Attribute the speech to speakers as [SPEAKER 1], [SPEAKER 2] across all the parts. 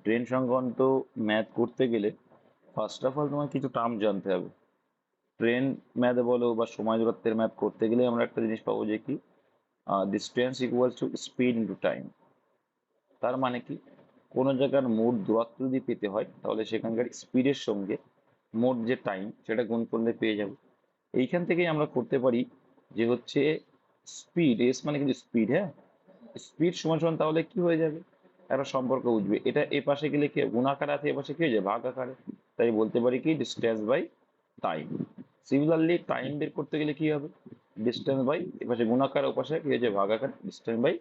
[SPEAKER 1] Train সংক্রান্ত math করতে গেলে ফার্স্ট অফ অল তোমার কিছু টার্ম জানতে হবে। ট্রেন ম্যাথ বলো বা সময় দূরত্বের ম্যাথ করতে গেলে আমরা একটা জিনিস পাবো যে কি distance equals to speed into time. তার মানে কি, কোনো জায়গার মোট দূরত্ব যদি পেতে হয় তাহলে সেখানকার স্পিডের সঙ্গে মোট যে টাইম সেটা গুণ করলে পেয়ে যাব। এইখান থেকেই আমরা করতে পারি যে হচ্ছে স্পিড, এস মানে কিন্তু স্পিড, হ্যাঁ, স্পিড সমান সমান তাহলে কি হয়ে যাবে, একটা সম্পর্ক বুঝবে। এটা এ পাশে গেলে কি গুণ আকারে আছে, এ পাশে কি হয়ে যায় ভাগ আকারে। তাই বলতে পারি কি distance by time. Similarly time বের করতে গেলে কি হবে, ডিস্টেন্স বাই এপাশে গুণ আকারে ওপাশে কি হয়েছে ভাগ আকারে, ডিস্টেন্স বাই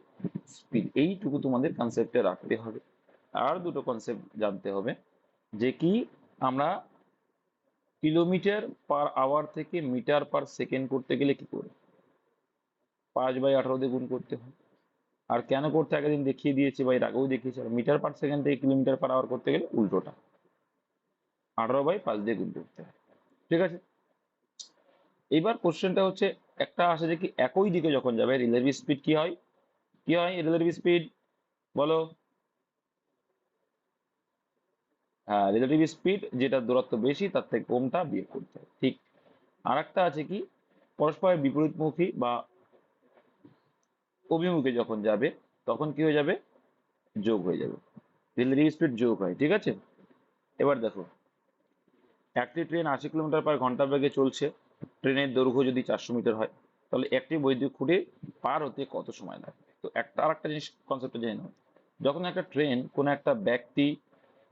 [SPEAKER 1] স্পিড। এইটুকু তোমাদের কনসেপ্টে রাখতে হবে। আর দুটো কনসেপ্ট জানতে হবে যে কি, আমরা কিলোমিটার পার আওয়ার থেকে মিটার পার সেকেন্ড করতে গেলে কি করে 5/18 দিয়ে গুণ করতে হয়। আর কেন করতে হয় একদিন দেখিয়ে দিয়েছি বা এর আগেও দেখিয়েছি। আর মিটার পার সেকেন্ড থেকে কিলোমিটার পার আওয়ার করতে গেলে উল্টোটা, 18/5 দিয়ে গুণ করতে হয়। ঠিক আছে, এইবার কোশ্চেনটা হচ্ছে, একটা আসে যে কি একই দিকে যখন যাবে রিলেটিভ স্পিড কি হয়, কি হয় রিলেটিভ স্পিড বলো। হ্যাঁ, রিলেটিভ স্পিড যেটা দূরত্ব বেশি তার থেকে কমটা বিয়োগ করতে হয়, ঠিক। আর একটা আছে কি, পরস্পরের বিপরীতমুখী বা অভিমুখে যখন যাবে তখন কি হয়ে যাবে, যোগ হয়ে যাবে, রিলেটিভ স্পিড যোগ হয়। ঠিক আছে, এবার দেখো, একটি ট্রেন 80 কিলোমিটার/ঘন্টা বেগে চলছে। ট্রেনের দৈর্ঘ্য যদি 400 মিটার হয় তাহলে একটি বৈদ্যুতিক খুঁটি পার হতে কত সময় লাগবে। তো একটা আর একটা জিনিস কনসেপ্টটা জেনে নাও, যখন একটা ট্রেন কোনো একটা ব্যক্তি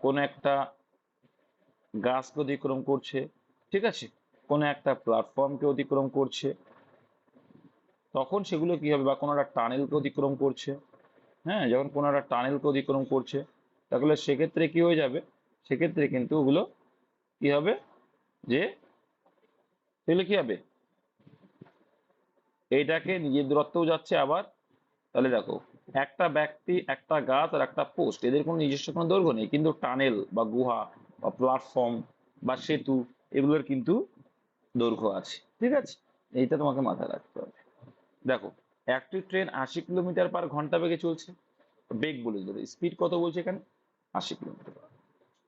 [SPEAKER 1] কোনো একটা গাছকে অতিক্রম করছে, ঠিক আছে, কোনো একটা প্ল্যাটফর্মকে অতিক্রম করছে, তখন সেগুলো কি হবে, বা কোনো একটা টানেলকে অতিক্রম করছে, হ্যাঁ, যখন কোনো একটা টানেলকে অতিক্রম করছে তাহলে সেক্ষেত্রে কি হয়ে যাবে, সেক্ষেত্রে কিন্তু ওগুলো কি হবে, যে তাহলে কি হবে, এইটাকে নিজের দূরত্বও যাচ্ছে আবার। তাহলে দেখো, একটা ব্যক্তি, একটা গাছ আর একটা পোস্ট, এদের কোনো নিজস্ব কোনো দৈর্ঘ্য নেই, কিন্তু টানেল বা গুহা বা প্ল্যাটফর্ম বা সেতু এগুলোর কিন্তু দৈর্ঘ্য আছে। ঠিক আছে, এইটা তোমাকে মাথায় রাখতে হবে। দেখো, একটি ট্রেন 80 কিলোমিটার/ঘন্টা বেগে চলছে, বেগ বলে দিল, স্পিড কত বলছে এখানে, 80 কিলোমিটার।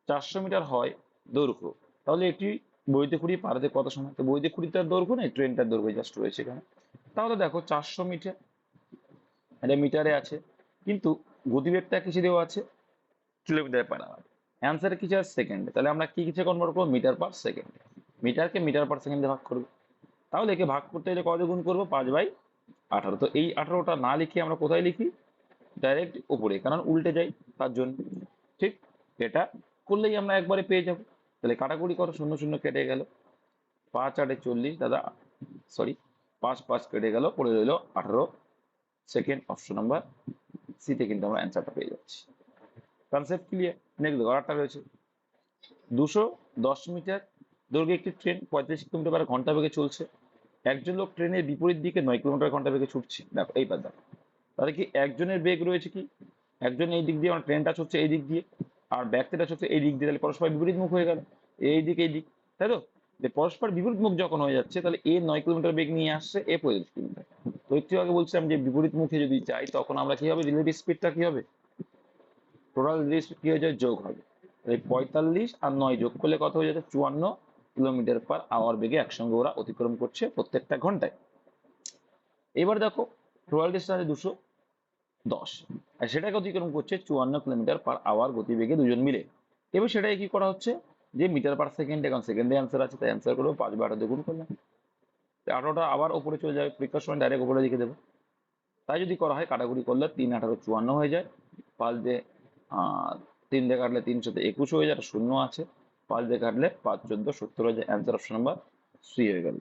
[SPEAKER 1] 400 মিটার হয় দৈর্ঘ্য, তাহলে একটি বইতে খুঁড়ি পার হতে কত সময়। তো বইতে খুঁড়িটার দৈর্ঘ্য নেই, ট্রেনটার দৈর্ঘ্য জাস্ট রয়েছে এখানে। তাহলে দেখো 400 মিটার, এটা মিটারে আছে, কিন্তু গতিবেগটা কিসে দেওয়া আছে, কিলোমিটার/আওয়ার। অ্যান্সার কিছু আছে সেকেন্ডে, তাহলে আমরা কি কিসে কনভার্ট করবো, মিটার পার সেকেন্ড। মিটারকে মিটার পার সেকেন্ডে ভাগ করবো, তাহলে একে ভাগ করতে গেলে কত গুণ করবো, 5/18। তো এই 18টা না লিখে আমরা কোথায় লিখি, ডাইরেক্ট উপরে, কারণ উল্টে যাই তার জন্য। ঠিক, এটা করলেই আমরা একবারে পেয়ে যাবো। তাহলে কাটাকুটি করো, শূন্য শূন্য কেটে গেল, 5×8 = 40 দাদা, সরি, 5 5 কেটে গেল, পড়ে রইল 18 সেকেন্ড। অপশন নাম্বার সিতে কিন্তু আমরা অ্যান্সারটা পেয়ে যাচ্ছি। Concept clear. নেক্সট দেখো, আরেকটা রয়েছে, 210 মিটার দৈর্ঘ্যে একটি ট্রেন 35 কিলোমিটার/ঘন্টা বেগে চলছে। একজন লোক ট্রেনের বিপরীত দিকে 9 কিলোমিটার/ঘন্টা বেগে ছুটছে। দেখো এইবার দেখো, তাহলে কি একজনের বেগ রয়েছে কি, একজন এই দিক দিয়ে, আমার ট্রেনটা চলছে এই দিক দিয়ে, আর ব্যক্তিটা চলছে এই দিক দিয়ে, তাহলে পরস্পর বিপরীত মুখ হয়ে গেল, এই দিক এই দিক, তাই তো। যে পরস্পর বিপরীত মুখ যখন হয়ে যাচ্ছে তাহলে এ 9 কিলোমিটার বেগ নিয়ে আসছে, এ 35 কিলোমিটার। তো একটু আগে বলছিলাম যে বিপরীত মুখে যদি যাই তখন আমরা কি হবে, রিলেটিভ স্পিডটা কি হবে, টোটাল রিলেটিভ স্পিড কি হয়ে যায়, যোগ হবে। এই 45 আর 9 যোগ করলে কত হয়ে যাচ্ছে, 54 কিলোমিটার/আওয়ার বেগে একসঙ্গে ওরা অতিক্রম করছে প্রত্যেকটা ঘন্টায়। এবার দেখো, টোটাল ডিস্টেন্স 210, আর সেটাকে অতিক্রম করছে 54 কিলোমিটার/আওয়ার গতিবেগে দুজন মিলে। এবার সেটাকে কি করা হচ্ছে, যে মিটার পার সেকেন্ড, এখন সেকেন্ডে অ্যান্সার আছে তাই অ্যান্সার করবো 5/18 দিয়ে গুণ করলাম। 18টা আবার উপরে চলে যাবে, পরীক্ষার সময় ডাইরেক্ট উপরে লিখে দেবো। তাই যদি করা হয় কাটাকুটি করলে 3×18 = 54 হয়ে যায়। 5 দিয়ে 3 দিয়ে কাটলে 3×7 = 21 হয়ে যায়, শূন্য আছে। 5 দিয়ে কাটলে 5×14 = 70 হয়ে যায়। অ্যান্সার অপশন নাম্বার সি হয়ে গেল।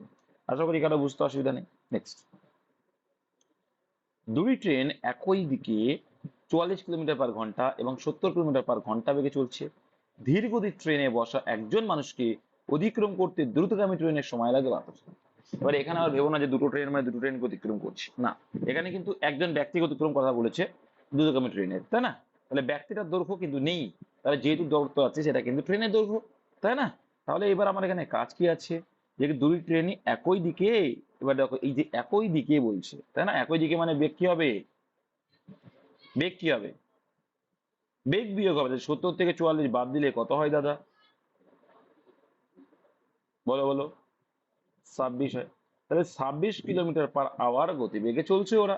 [SPEAKER 1] আশা করি কারো বুঝতে অসুবিধা নেই। নেক্সট, দুই ট্রেন একই দিকে 44 কিলোমিটার/ঘন্টা এবং 70 কিলোমিটার/ঘন্টা বেগে চলছে। ধীর গতির ট্রেনে বসা একজন মানুষকে অতিক্রম করতে দ্রুতগামী ট্রেনের সময় লাগে 12 সেকেন্ড। এবার এখানে আবার ভেবো না যে দুটো ট্রেন মানে দুটো ট্রেনকে অতিক্রম করছি, না, এখানে কিন্তু একজন ব্যক্তিকে অতিক্রম কথা বলেছে দ্রুতগামী ট্রেনের, তাই না। তাহলে ব্যক্তিটার দৈর্ঘ্য কিন্তু নেই, তাহলে যেহেতু দৌড়তে আছে সেটা কিন্তু ট্রেনের দৈর্ঘ্য, তাই না। তাহলে এবার আমার এখানে কাজ কি আছে, যে দুই ট্রেনই একই দিকে। এবার দেখো, এই যে একই দিকে বলছে, তাই না, একই দিকে মানে বেগ কি হবে, বেগ কি হবে, বেগ বিয়োগ হবে, 70 থেকে 44 বাদ দিলে কত হয় দাদা? বলো বলো। 26 হয়। তাহলে 26 কিলোমিটার/আওয়ার গতিবেগে চলছে ওরা।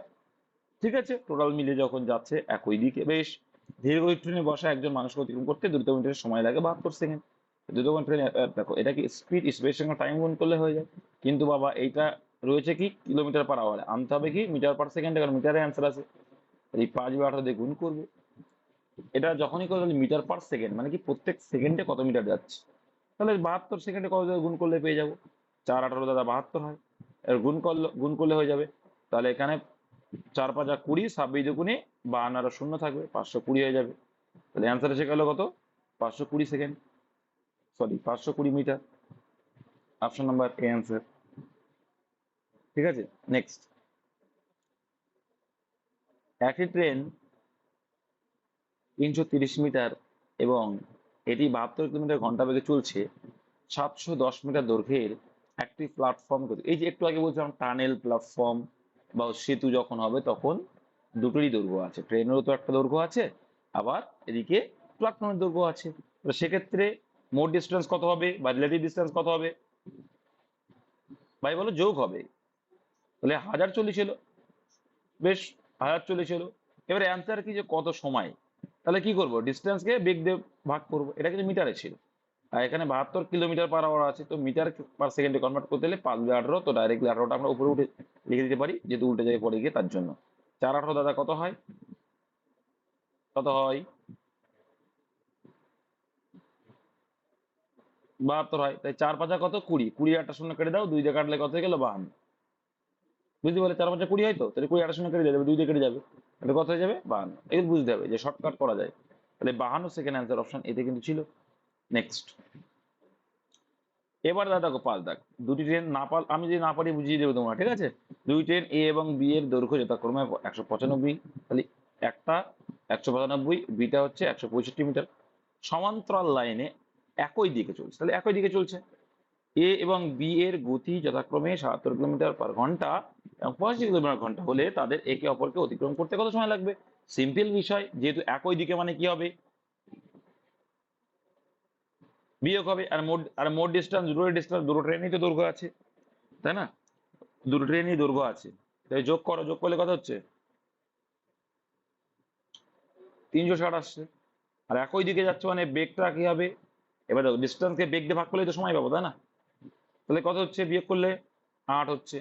[SPEAKER 1] ঠিক আছে, টোটাল মিলে যখন যাচ্ছে একই দিকে, বেশ। ধীরগতির ট্রেনে বসা একজন মানুষকে অতিক্রম করতে দ্রুত মিটারের সময় লাগে 72 সেকেন্ড। দ্রুতগতির ট্রেনে দেখো, এটা কি স্পিড, স্পিডের সঙ্গে টাইম গুণ করলে হয়ে যায়। কিন্তু বাবা এইটা রয়েছে কি কিলোমিটার/আওয়ারে, আনতে হবে কি মিটার/সেকেন্ডে, কারণ মিটারে অ্যান্সার আছে। এই 5/18 দিয়ে গুণ করবো। এটা যখনই করো মিটার/সেকেন্ড, মানে কি প্রত্যেক সেকেন্ডে কত মিটার যাচ্ছে। তাহলে 72 সেকেন্ডে কত দিয়ে গুণ করলে পেয়ে যাবো। 4×18 দাদা 72 হয়। এর গুণ করলে হয়ে যাবে। তাহলে এখানে 4×5 = 20, 26 × 52 আর শূন্য থাকবে, 520 হয়ে যাবে। তাহলে অ্যান্সার এসে গেল কত? 520 second, sorry 520 metre. Option number A answer. ঠিক আছে, নেক্সট। একটি ট্রেন 330 মিটার এবং এটি 72 কিলোমিটার ঘন্টা বেগে চলছে 710 মিটার দৈর্ঘ্যের একটি প্ল্যাটফর্ম। এই যে একটু আগে বলছিলাম টানেল প্ল্যাটফর্ম বা সেতু যখন হবে তখন দুটোরই দৈর্ঘ্য আছে, ট্রেনেরও তো একটা দৈর্ঘ্য আছে, আবার এদিকে প্ল্যাটফর্মের দৈর্ঘ্য আছে। তো সেক্ষেত্রে মোট ডিস্টেন্স কত হবে বা রিলেটিভ ডিস্টেন্স কত হবে ভাই বলো? যোগ হবে। তাহলে 1040 এলো, বেশ। 1040 এলো। এবারে অ্যান্সার কি যে কত সময়, তাহলে কি করব, ডিস্টেন্সকে বেগ দিয়ে ভাগ করব। এটা কিন্তু মিটারে ছিল, আর এখানে 72 কিলোমিটার/আওয়ার আছে, তো মিটার/সেকেন্ডে কনভার্ট করতে হলে 5/18, তো ডাইরেক্টলি 18টা আমরা উপরে উঠে লিখে দিতে পারি, যেহেতু উল্টে জায়গায় পড়ে গিয়ে তার জন্য। 4×18 দাদা কত হয়? কত হয়? 72 হয়। তাই 4×5 কত? 20, 20 একটা শূন্য কেটে দাও, 2 দিয়ে কাটলে কত হয়ে গেল? 52। বুঝতে পারলে? 4×5 20 হয়, তো তাহলে 20 একটা শূন্য কেটে যাবে, 2 দিয়ে কেটে যাবে, এটা কত হয়ে যাবে? 52। এগুলো বুঝতে হবে যে শর্টকাট করা যায়। তাহলে 52 সেকেন্ড অ্যান্সার অপশন এতে কিন্তু ছিল। নেক্সট। এবার দাদা দেখো 5 দাগ। দুটি ট্রেন না আমি যদি না পারি বুঝিয়ে দেবো তোমরা, ঠিক আছে। দুই ট্রেন এ এবং বি এর দৈর্ঘ্য যথাক্রমে 195, তাহলে একটা 195, বিটা হচ্ছে 165 মিটার, সমান্তরাল লাইনে একই দিকে চলছে। তাহলে একই দিকে চলছে। এ এবং বি এর গতি যথাক্রমে 77 কিলোমিটার/ঘন্টা এবং 85 কিলোমিটার/ঘন্টা হলে তাদের একে অপরকে অতিক্রম করতে কত সময় লাগবে? সিম্পল বিষয়, যেহেতু একই দিকে মানে কি হবে? বিয়োগ হবে। আর মোট ডিস্টেন্স, দুটো ট্রেনই তো দৈর্ঘ্য আছে, তাই না? দুটো ট্রেনই দৈর্ঘ্য আছে, তাই যোগ করো, যোগ করলে কত হচ্ছে? 360 আসছে। আর একই দিকে যাচ্ছে মানে বেগটা কি হবে? এবার দেখো, ডিস্টেন্সকে বেগ দিয়ে ভাগ করলে তো সময় পাবো, তাই না? তাহলে কত হচ্ছে বিয়োগ করলে? 8 হচ্ছে।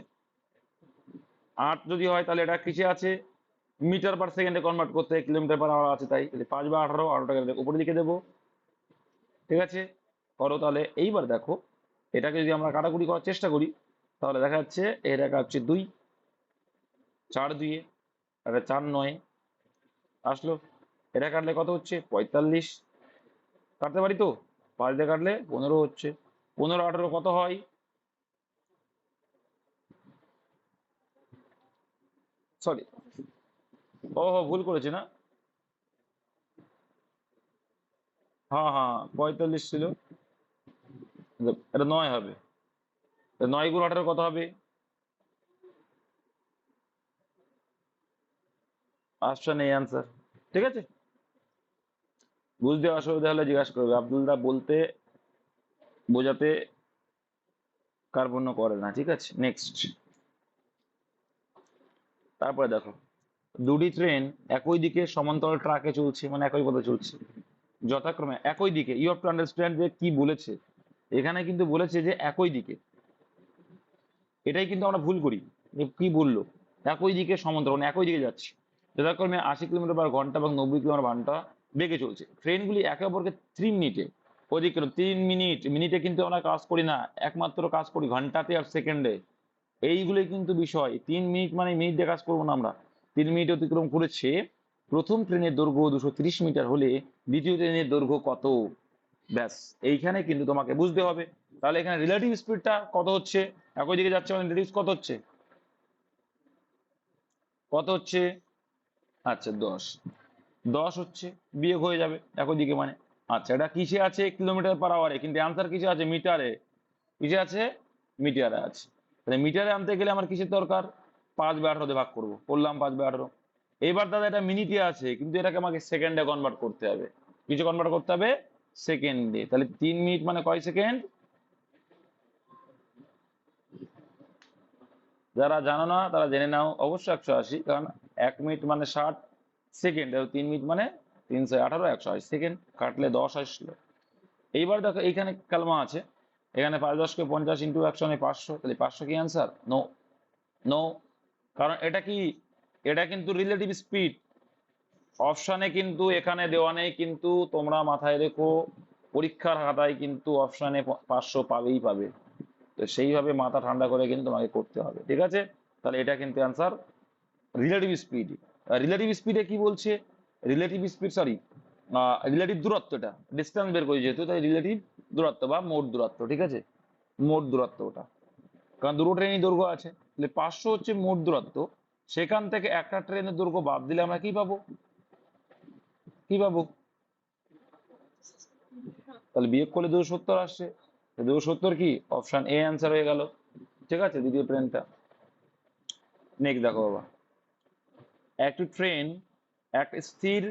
[SPEAKER 1] 8 যদি হয় তাহলে এটা কিসে আছে? মিটার/সেকেন্ডে কনভার্ট করতে কিলোমিটার/আওয়ার আছে, তাই 5/18, 18টাকে উপরে দিকে দেবো। ঠিক আছে, করো তাহলে। এইবার দেখো, এটাকে যদি আমরা কাটাকুটি করার চেষ্টা করি তাহলে দেখা যাচ্ছে এর একা হচ্ছে 2, 4 2, আর 4 9 আসলো। এটা কাটলে কত হচ্ছে? 45। কাটতে পারি তো? 5 দিয়ে কাটলে 15 হচ্ছে। 15 18 কত হয়? সরি, ও হো, ভুল করেছি না। হ্যাঁ হ্যাঁ, 45 ছিল। এটা 9 হবে। 9 × 18 কত হবে? অপশন এই অ্যান্সার। ঠিক আছে, বুঝতে অসুবিধা হলে জিজ্ঞাসা করবে। আব্দুলদা বলতে বোঝাতে কার্পণ্য করে না, ঠিক আছে। নেক্সট। তারপরে দেখো, দুটি ট্রেন একই দিকে সমান্তরাল ট্র্যাকে চলছে, মানে একই পথে চলছে, যথাক্রমে একই দিকে। ইউ হ্যাভ টু আন্ডারস্ট্যান্ড যে কি বলেছে। এখানে কিন্তু বলেছে যে একই দিকে, এটাই কিন্তু আমরা ভুল করি, যে কি বললো একই দিকে সমান্তরাল, মানে একই দিকে যাচ্ছে, যথাক্রমে 80 কিলোমিটার/ঘন্টা এবং 90 কিলোমিটার/ঘন্টা বেগে চলছে। ট্রেনগুলি একে অপরকে 3 মিনিটে অধিক্রম। 3 মিনিট, মিনিটে কিন্তু আমরা কাজ করি না, একমাত্র কাজ করি ঘন্টাতে আর সেকেন্ডে। এইগুলোই কিন্তু বিষয়। 3 মিনিট মানে মিনিট দিয়ে কাজ করবো না আমরা। 3 মিনিট অতিক্রম করেছে। প্রথম ট্রেনের দৈর্ঘ্য 230 মিটার হলে দ্বিতীয় ট্রেনের দৈর্ঘ্য কত? ব্যাস, এইখানে কিন্তু তোমাকে বুঝতে হবে। তাহলে এখানে রিলেটিভ স্পিডটা কত হচ্ছে? একই দিকে যাচ্ছে মানে রিলেটিভ কত হচ্ছে? কত হচ্ছে? আচ্ছা 10। 10 হচ্ছে, বিয়োগ হয়ে যাবে একই দিকে মানে। আচ্ছা, এটা কিসে আছে? কিলোমিটার/আওয়ারে, কিন্তু অ্যান্সার কিসে আছে? মিটারে। কিসে আছে? মিটারে আছে। তাহলে মিটারে আনতে গেলে আমার কিসের দরকার? 5/18 দিয়ে ভাগ করবো, করলাম 5/18। এবার দাদা এটা মিনিটে আছে, কিন্তু এটাকে আমাকে সেকেন্ডে কনভার্ট করতে হবে। কিছু কনভার্ট করতে হবে সেকেন্ডে। তাহলে 3 মিনিট মানে কয় সেকেন্ড? যারা জানো না তারা জেনে নাও, অবশ্যই 180, কারণ 1 মিনিট মানে 60 সেকেন্ড, 3 মিনিট মানে 318, 180 সেকেন্ড, কাটলে 10 আসলো। এইবার দেখো এইখানে কালমা আছে, এখানে 5×10 = 50 × 100 মানে 500, তাহলে 500 কি অ্যান্সার? নো, নো, কারণ এটা কি, এটা কিন্তু রিলেটিভ স্পিড। অপশানে কিন্তু এখানে দেওয়া নেই, কিন্তু তোমরা মাথায় রেখো পরীক্ষার খাতায় কিন্তু অপশানে 500 পাবেই পাবে। তো সেইভাবে মাথা ঠান্ডা করে কিন্তু তোমাকে করতে হবে, ঠিক আছে? তাহলে এটা কিন্তু অ্যান্সার রিলেটিভ স্পিড। রিলেটিভ স্পিডে কি বলছে? রিলেটিভ স্পিড, সরি, রিলেটিভ দূরত্বটা, ডিস্টেন্স বের করি যেহেতু, তাই রিলেটিভ দূরত্ব বা মোট দূরত্ব, ঠিক আছে? মোট দূরত্ব ওটা, কারণ দুটো ট্রেনই দৈর্ঘ্য আছে, তাহলে 500 হচ্ছে মোট দূরত্ব। সেখান থেকে একটা ট্রেনের দৈর্ঘ্য বাদ দিলে আমরা কি পাবো? কি পাবো? তাহলে বিয়োগ করলে 270 আসছে। 270 কি অপশন এ অ্যান্সার হয়ে গেল, ঠিক আছে, দ্বিতীয় ট্রেনটা। নেক্সট দেখো বাবা, একটি ট্রেন এক স্থির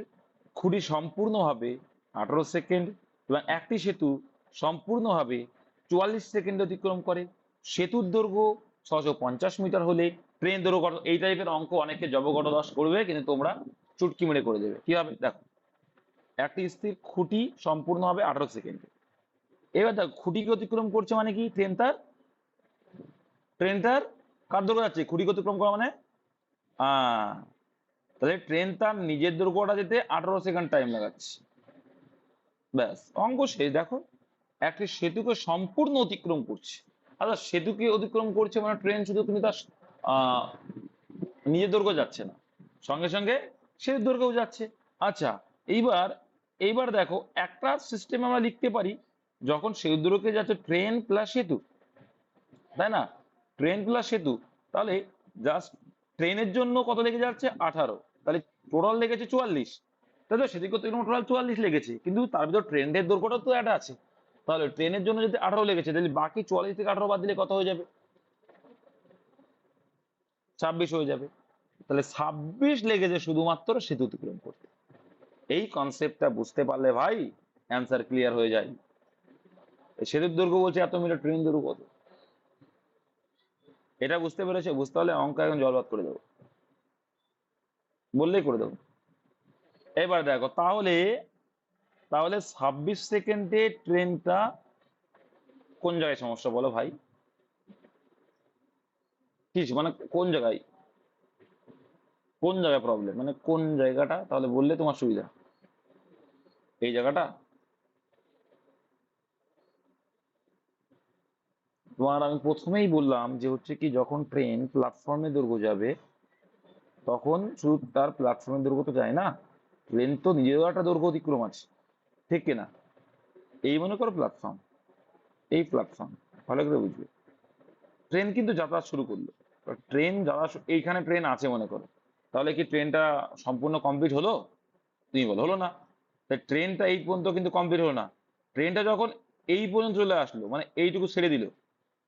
[SPEAKER 1] খুঁটি সম্পূর্ণভাবে 18 সেকেন্ড এবং একটি সেতু সম্পূর্ণভাবে 44 সেকেন্ড অতিক্রম করে। সেতুর দৈর্ঘ্য 650 মিটার হলে ট্রেন দৈর্ঘ্য কত? এই টাইপের অঙ্ক অনেকে জবগট দশ করবে, কিন্তু তোমরা চুটকি মেরে করে দেবে। কি হবে দেখো, একটি স্থির খুঁটি সম্পূর্ণ হবে 18 সেকেন্ড। এবার দেখো খুঁটিকে অতিক্রম করছে মানে কি? ট্রেন তার কার দৈর্ঘ্য যাচ্ছে? খুঁটিকে অতিক্রম করা মানে আহ তাহলে ট্রেন তার নিজের দৈর্ঘ্যটা যেতে 18 সেকেন্ড টাইম লাগাচ্ছে। ব্যাস, অঙ্ক শেষ। দেখো, একটি সেতুকে সম্পূর্ণ অতিক্রম করছে। আচ্ছা, সেতুকে অতিক্রম করছে মানে ট্রেন শুধু কিন্তু তার আহ নিজের দৈর্ঘ্য যাচ্ছে না, সঙ্গে সঙ্গে সেতুর দৈর্ঘ্যও যাচ্ছে। আচ্ছা, এইবার এইবার দেখো, একটা সিস্টেম আমরা লিখতে পারি, যখন সেতুর দৈর্ঘ্যে যাচ্ছে ট্রেন প্লাস সেতু, তাই না? ট্রেন প্লাস সেতু, তাহলে জাস্ট ট্রেনের জন্য কত লেগে যাচ্ছে? 18, তাহলে টোটাল লেগেছে 44। তাই তো, সেদিকে তো টোটাল 44 লেগেছে, কিন্তু তার ভিতর ট্রেনের দৈর্ঘ্যটা তো একটা আছে। তাহলে ট্রেনের জন্য যদি 18 লেগেছে, তাহলে বাকি 44 থেকে 18 বাদ দিলে কত হয়ে যাবে? 26 হয়ে যাবে। তাহলে 26 লেগেছে শুধুমাত্র সেতু অতিক্রম করতে। এই কনসেপ্টটা বুঝতে পারলে ভাই অ্যান্সার ক্লিয়ার হয়ে যায়। সেতুর দৈর্ঘ্য বলছে এত মিটার, ট্রেন দৈর্ঘ্য কত? এটা বুঝতে পেরেছে? বুঝতে হলে অঙ্ক এখন জলবাদ করে দেবো, বললেই করে দেবো। এবার দেখো, তাহলে তাহলে 26 সেকেন্ডে ট্রেনটা কোন জায়গায় সমস্যা বলো ভাই? কি মানে কোন জায়গায়, কোন জায়গায় প্রবলেম, মানে কোন জায়গাটা তাহলে বললে তোমার সুবিধা? এই জায়গাটা তোমার আমি প্রথমেই বললাম যে হচ্ছে কি, যখন ট্রেন প্ল্যাটফর্মে দৈর্ঘ্য যাবে তখন শুধু তার প্ল্যাটফর্মের দৈর্ঘ্য তো যায় না, ট্রেন তো নিজেরও একটা দৈর্ঘ্য অতিক্রম আছে, ঠিক কিনা? এই মনে করো প্ল্যাটফর্ম, এই প্ল্যাটফর্ম, ভালো করে বুঝবে। ট্রেন কিন্তু যাত্রা শুরু করলো, ট্রেন যাওয়া এইখানে ট্রেন আছে মনে করো, তাহলে কি ট্রেনটা সম্পূর্ণ কমপ্লিট হলো? তুমি বলো হলো না। তাই ট্রেনটা এই পর্যন্ত কিন্তু কমপ্লিট হলো না। ট্রেনটা যখন এই পর্যন্ত চলে আসলো, মানে এইটুকু ছেড়ে দিল,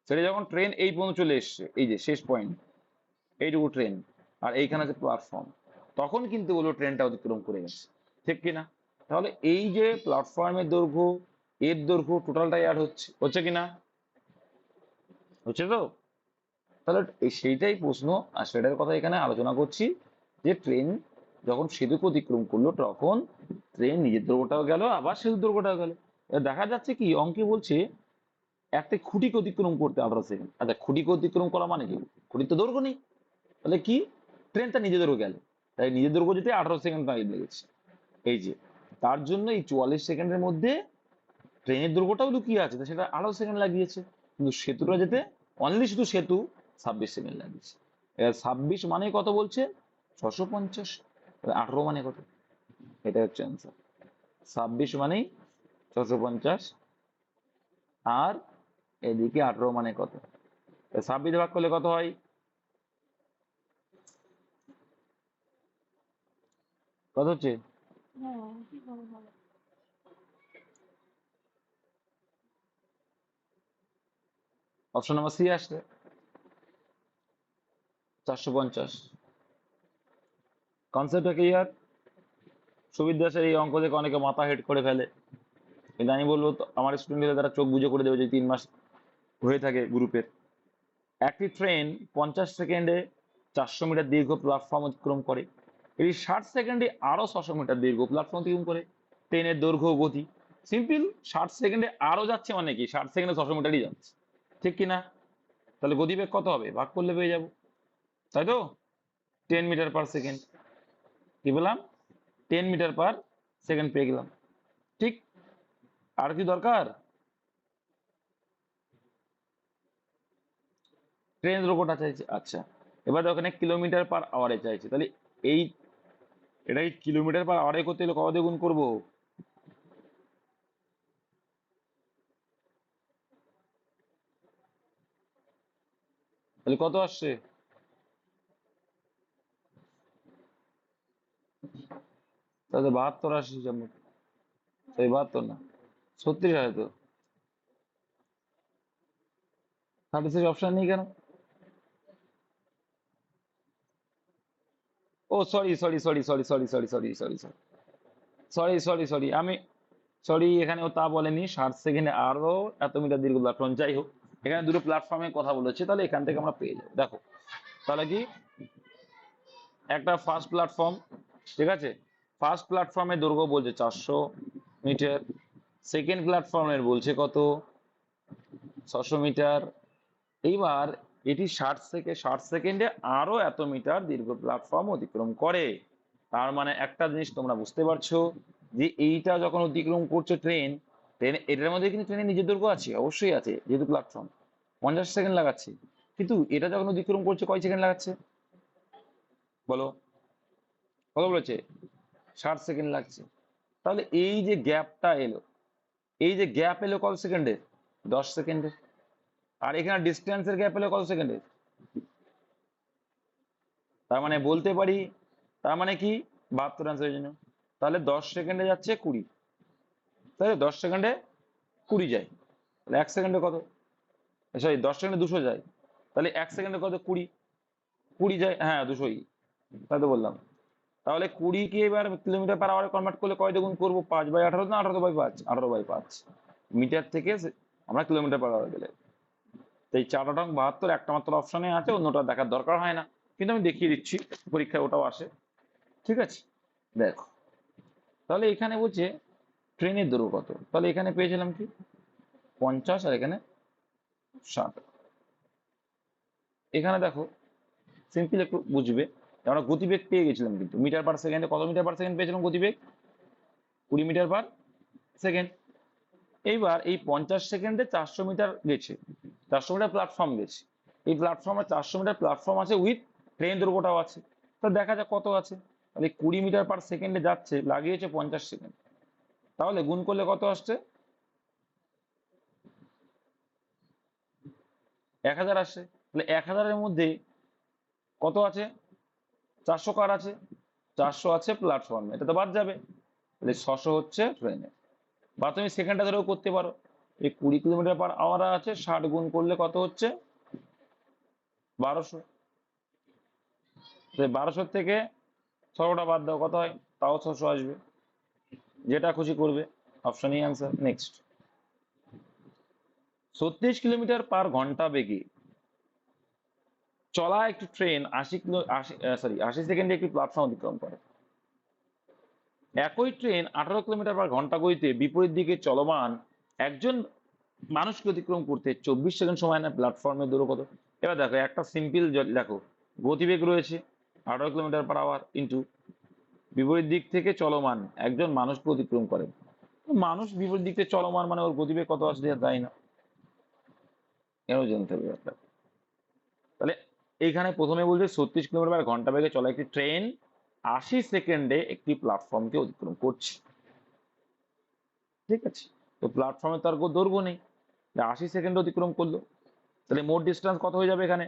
[SPEAKER 1] ছেড়ে যখন ট্রেন এই পর্যন্ত চলে এসছে, এই যে শেষ পয়েন্ট, এইটুকু ট্রেন, আর এইখানে যে প্ল্যাটফর্ম, তখন কিন্তু বলবো ট্রেনটা অতিক্রম করে গেছে, ঠিক কিনা? তাহলে এই যে প্ল্যাটফর্মের দৈর্ঘ্য, এর দৈর্ঘ্য টোটালটাই অ্যাড হচ্ছে, হচ্ছে কিনা? হচ্ছে তো? তাহলে সেইটাই প্রশ্ন, আর সেটার কথা এখানে আলোচনা করছি, যে ট্রেন যখন সেতুকে অতিক্রম করলো তখন ট্রেন নিজের দৈর্ঘ্যটাও গেল, আবার সেতুর দৈর্ঘ্যটাও গেল। এবার দেখা যাচ্ছে কি, অঙ্কে বলছে একটা খুঁটিকে অতিক্রম করতে 18 সেকেন্ড। আচ্ছা, খুঁটিকে অতিক্রম করা মানে কি? খুঁটির তো দৈর্ঘ্য নেই, তাহলে কি? ট্রেন তার নিজের দৈর্ঘ্য গেল, তাই নিজের দৈর্ঘ্য যেতে 18 সেকেন্ড টাইম লেগেছে। এই যে, তার জন্য এই 44 সেকেন্ডের মধ্যে ট্রেনের দৈর্ঘ্যটাও লুকিয়ে আছে, তো সেটা 18 সেকেন্ড লাগিয়েছে। কিন্তু সেতুটা যেতে, অনলি শুধু সেতু 26 সেকেন্ড লাগিয়েছে। এবার 26 মানে কত বলছে? 650। 18 মানে কত? এটা হচ্ছে অ্যান্সার। 26 মানেই 650, আর এদিকে 18 মানে কত? 26 ভাগ করলে কত হয়? কত হচ্ছে? অপশন নাম্বার সি আসছে, 450। কনসেপ্টটা ক্লিয়ার? সুবির দাসের এই অঙ্ক দেখে অনেকে মাথা হেড করে ফেলে, কিন্তু আমি বলবো তো আমার স্টুডেন্টদের তারা চোখ বুজে করে দেবে যে 3 মাস হয়ে থাকে গ্রুপের। একটি ট্রেন 50 সেকেন্ডে 400 মিটার দীর্ঘ প্ল্যাটফর্ম অতিক্রম করে, এটি 60 সেকেন্ডে আরো 600 মিটার দীর্ঘ প্ল্যাটফর্ম অতিক্রম করে। ট্রেনের দৈর্ঘ্য ও গতি সিম্পল, 60 সেকেন্ডে আরো যাচ্ছে মানে কি 60 সেকেন্ডে 600 মিটারই যাচ্ছে, ঠিক কি না? তাহলে গতিবেগ কত হবে ভাগ করলে পেয়ে যাবো, তাই তো? 10 মিটার পার সেকেন্ড। কি বললাম? 10 মিটার পার সেকেন্ড পেয়ে গেলাম, ঠিক? আর কি দরকার? ট্রেন দৈর্ঘ্যটা চাইছে, আচ্ছা। এবার ওখানে কিলোমিটার পার আওয়ারে চাইছে, তাহলে এই এটাই কিলোমিটার পার আওয়ারে করতে হলে কত দিয়ে গুণ করবো? তাহলে কত আসছে? তাহলে 72 80 যেমন, সেই 72 না, 36 হয় তো। 36 অপশন নেই কেন? ও sorry sorry sorry sorry sorry sorry sorry sorry sorry sorry sorry sorry আমি সরি, এখানে ও তা বলেনি, 60 সেকেন্ডে আরো এত মিটার দীর্ঘ প্ল্যাটফর্ম। যাই হোক, এখানে দুটো প্ল্যাটফর্মের কথা বলেছে, তাহলে এখান থেকে আমরা পেয়ে যাবো। দেখো তাহলে কি, একটা ফার্স্ট প্ল্যাটফর্ম, ঠিক আছে, ফার্স্ট প্ল্যাটফর্মের দৈর্ঘ্য বলছে 400 মিটার, সেকেন্ড প্ল্যাটফর্মের বলছে কত, 600 মিটার। এইবার এটি 60 সেকেন্ডে আরো এত মিটার দীর্ঘ প্ল্যাটফর্ম অতিক্রম করে। তার মানে একটা জিনিস তোমরা বুঝতে পারছো, যে এইটা যখন অতিক্রম করছে ট্রেন, ট্রেন এটার মধ্যে কিন্তু ট্রেনের নিজের দৈর্ঘ্য আছে, অবশ্যই আছে, যেহেতু প্ল্যাটফর্ম 50 সেকেন্ড লাগাচ্ছে, কিন্তু এটা যখন অতিক্রম করছে কয় সেকেন্ড লাগাচ্ছে বলো? কত বলেছে? 60 সেকেন্ড লাগছে। তাহলে এই যে গ্যাপটা এলো, এই যে গ্যাপ এলো কত সেকেন্ডে? 10 সেকেন্ডে। আর এখানে ডিস্টেন্সের গ্যাপ এলো কত সেকেন্ডে? তার মানে বলতে পারি, তার মানে কি 72 আনসারের জন্য, তাহলে 10 সেকেন্ডে যাচ্ছে 20, তাই তো? 10 সেকেন্ডে 20 যায়, তাহলে 1 সেকেন্ডে কত? সরি, 10 সেকেন্ডে 200 যায়, তাহলে 1 সেকেন্ডে কত? 20। 20 যায়, হ্যাঁ 200ই, তাই তো বললাম। তাহলে 20 কে এবার কিলোমিটার পার আওয়ারে কনভার্ট করলে কয় দিয়ে গুণ করবো? 5/18 না 18/5? 18/5 মিটার থেকে আমরা কিলোমিটার পার আওয়ারে গেলে। তো এই 4 72 একটা মাত্র অপশনে আছে, অন্যটা দেখার দরকার হয় না, কিন্তু আমি দেখিয়ে দিচ্ছি, পরীক্ষায় ওটাও আসে, ঠিক আছে? দেখো, তাহলে এখানে বলছে ট্রেনের দৈর্ঘ্য কত, তাহলে এখানে পেয়েছিলাম কি 50, আর এখানে 60। এখানে দেখো সিম্পল একটু বুঝবে, আমরা গতিবেগ পেয়ে গেছিলাম, কিন্তু মিটার পার সেকেন্ডে কত মিটার পার সেকেন্ড পেয়েছিলাম গতিবেগ? 20 মিটার পার সেকেন্ড। এইবার এই 50 সেকেন্ডে 400 মিটার গেছে, 400 মিটার প্ল্যাটফর্ম গেছে, এই প্ল্যাটফর্মে 400 মিটার প্ল্যাটফর্ম আছে উইথ ট্রেন দৈর্ঘ্যটাও আছে, তো দেখা যাক কত আছে। তাহলে 20 মিটার পার সেকেন্ডে যাচ্ছে, লাগিয়েছে 50 সেকেন্ড, তাহলে গুণ করলে কত আসছে? 1000 আসছে। তাহলে 1000-এর মধ্যে কত আছে? 400 কার আছে? 400 আছে প্ল্যাটফর্মে, এটা তো বাদ যাবে, তাহলে 600 হচ্ছে ট্রেনে। বা তুমি সেকেন্ডটা ধরেও করতে পারো, এই 20 কিলোমিটার পার আওয়ার আছে, 60 গুণ করলে কত হচ্ছে? 1200। 1200 থেকে 600টা বাদ দাও, কত হয়? তাও 600 আসবে, যেটা খুশি করবে, অপশনই আনসার। নেক্সট, 36 কিলোমিটার পার ঘন্টা বেগে চলা একটি ট্রেন 80 সেকেন্ডে একটি প্ল্যাটফর্ম অতিক্রম করে। একই ট্রেন 18 কিলোমিটার পার ঘন্টা গতিতে বিপরীত দিকে চলমান একজন মানুষকে অতিক্রম করতে 24 সেকেন্ড সময় নেয়, প্ল্যাটফর্মের দূরত্ব কত? এবার দেখো একটা সিম্পল, দেখো গতিবেগ রয়েছে 18 কিলোমিটার পার আওয়ার ইন্টু বিপরীত দিক থেকে চলমান একজন মানুষকে অতিক্রম করে, মানুষ বিপরীত দিক থেকে চলমান মানে ওর গতিবেগ কত আসলে তাই না, কেন জানতে হবে ব্যাপারটা। তাহলে এইখানে প্রথমে বলছে 36 কিলোমিটার ঘন্টা বেগে চলা একটি ট্রেন 80 সেকেন্ডে একটি প্ল্যাটফর্মকে অতিক্রম করছে, ঠিক আছে? তো প্ল্যাটফর্মে তার কোনো দৈর্ঘ্য নেই, 80 সেকেন্ডে অতিক্রম করলো, তাহলে মোট ডিস্টেন্স কত হয়ে যাবে? এখানে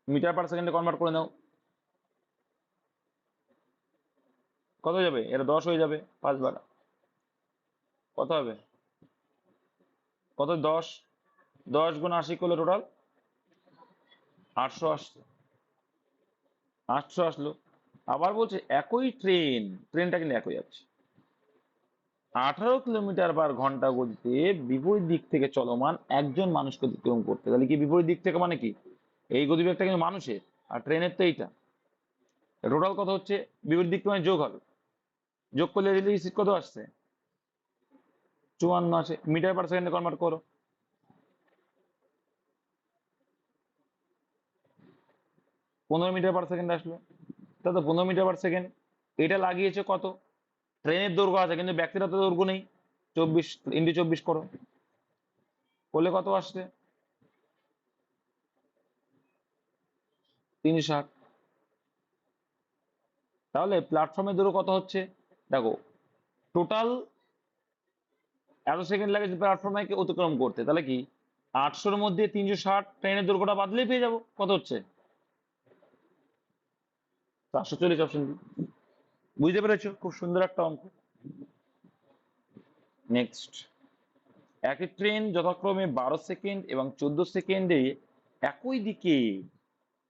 [SPEAKER 1] মিটার পার সেকেন্ডে কনভার্ট করে নাও, কত হয়ে যাবে? এটা 10 হয়ে যাবে, 5 বার কত হবে? কত? 10, 10 × 80 করলে টোটাল 800 আসছে, 800 আসলো। আবার বলছে একই ট্রেনটা কিন্তু একই আছে, 18 কিলোমিটার/ঘন্টা গতিতে বিপরীত দিক থেকে চলমান একজন মানুষকে অতিক্রম করতে। তাহলে কি বিপরীত দিক থেকে মানে কি, এই গতিবেগটা কিন্তু মানুষের, আর ট্রেনের তো এইটা। টোটাল কত হচ্ছে, বিপরীত দিক মানে যোগ হবে, যোগ করলে রিলেটিভ স্পিড কত আসছে, 54 আছে। মিটার/সেকেন্ডে কনভার্ট করো, 15 মিটার/সেকেন্ড আসলো। তা তো 15 মিটার/সেকেন্ড। এটা লাগিয়েছে কত, ট্রেনের দৈর্ঘ্য আছে কিন্তু ব্যক্তিরা তো দৈর্ঘ্য নেই, 24 × 24 করো, করলে কত আসছে, 360। তাহলে প্ল্যাটফর্মের দৈর্ঘ্য কত হচ্ছে, দেখো টোটাল এত সেকেন্ড লাগে প্ল্যাটফর্মে অতিক্রম করতে, তাহলে কি 800-র মধ্যে 360 ট্রেনের দৈর্ঘ্যটা বাদলেই পেয়ে যাবো, কত হচ্ছে 440। Option B. বুঝতে পেরেছো, খুব সুন্দর একটা অঙ্ক। নেক্সট, একই ট্রেন যথাক্রমে 12 সেকেন্ড এবং 14 সেকেন্ডে একই দিকে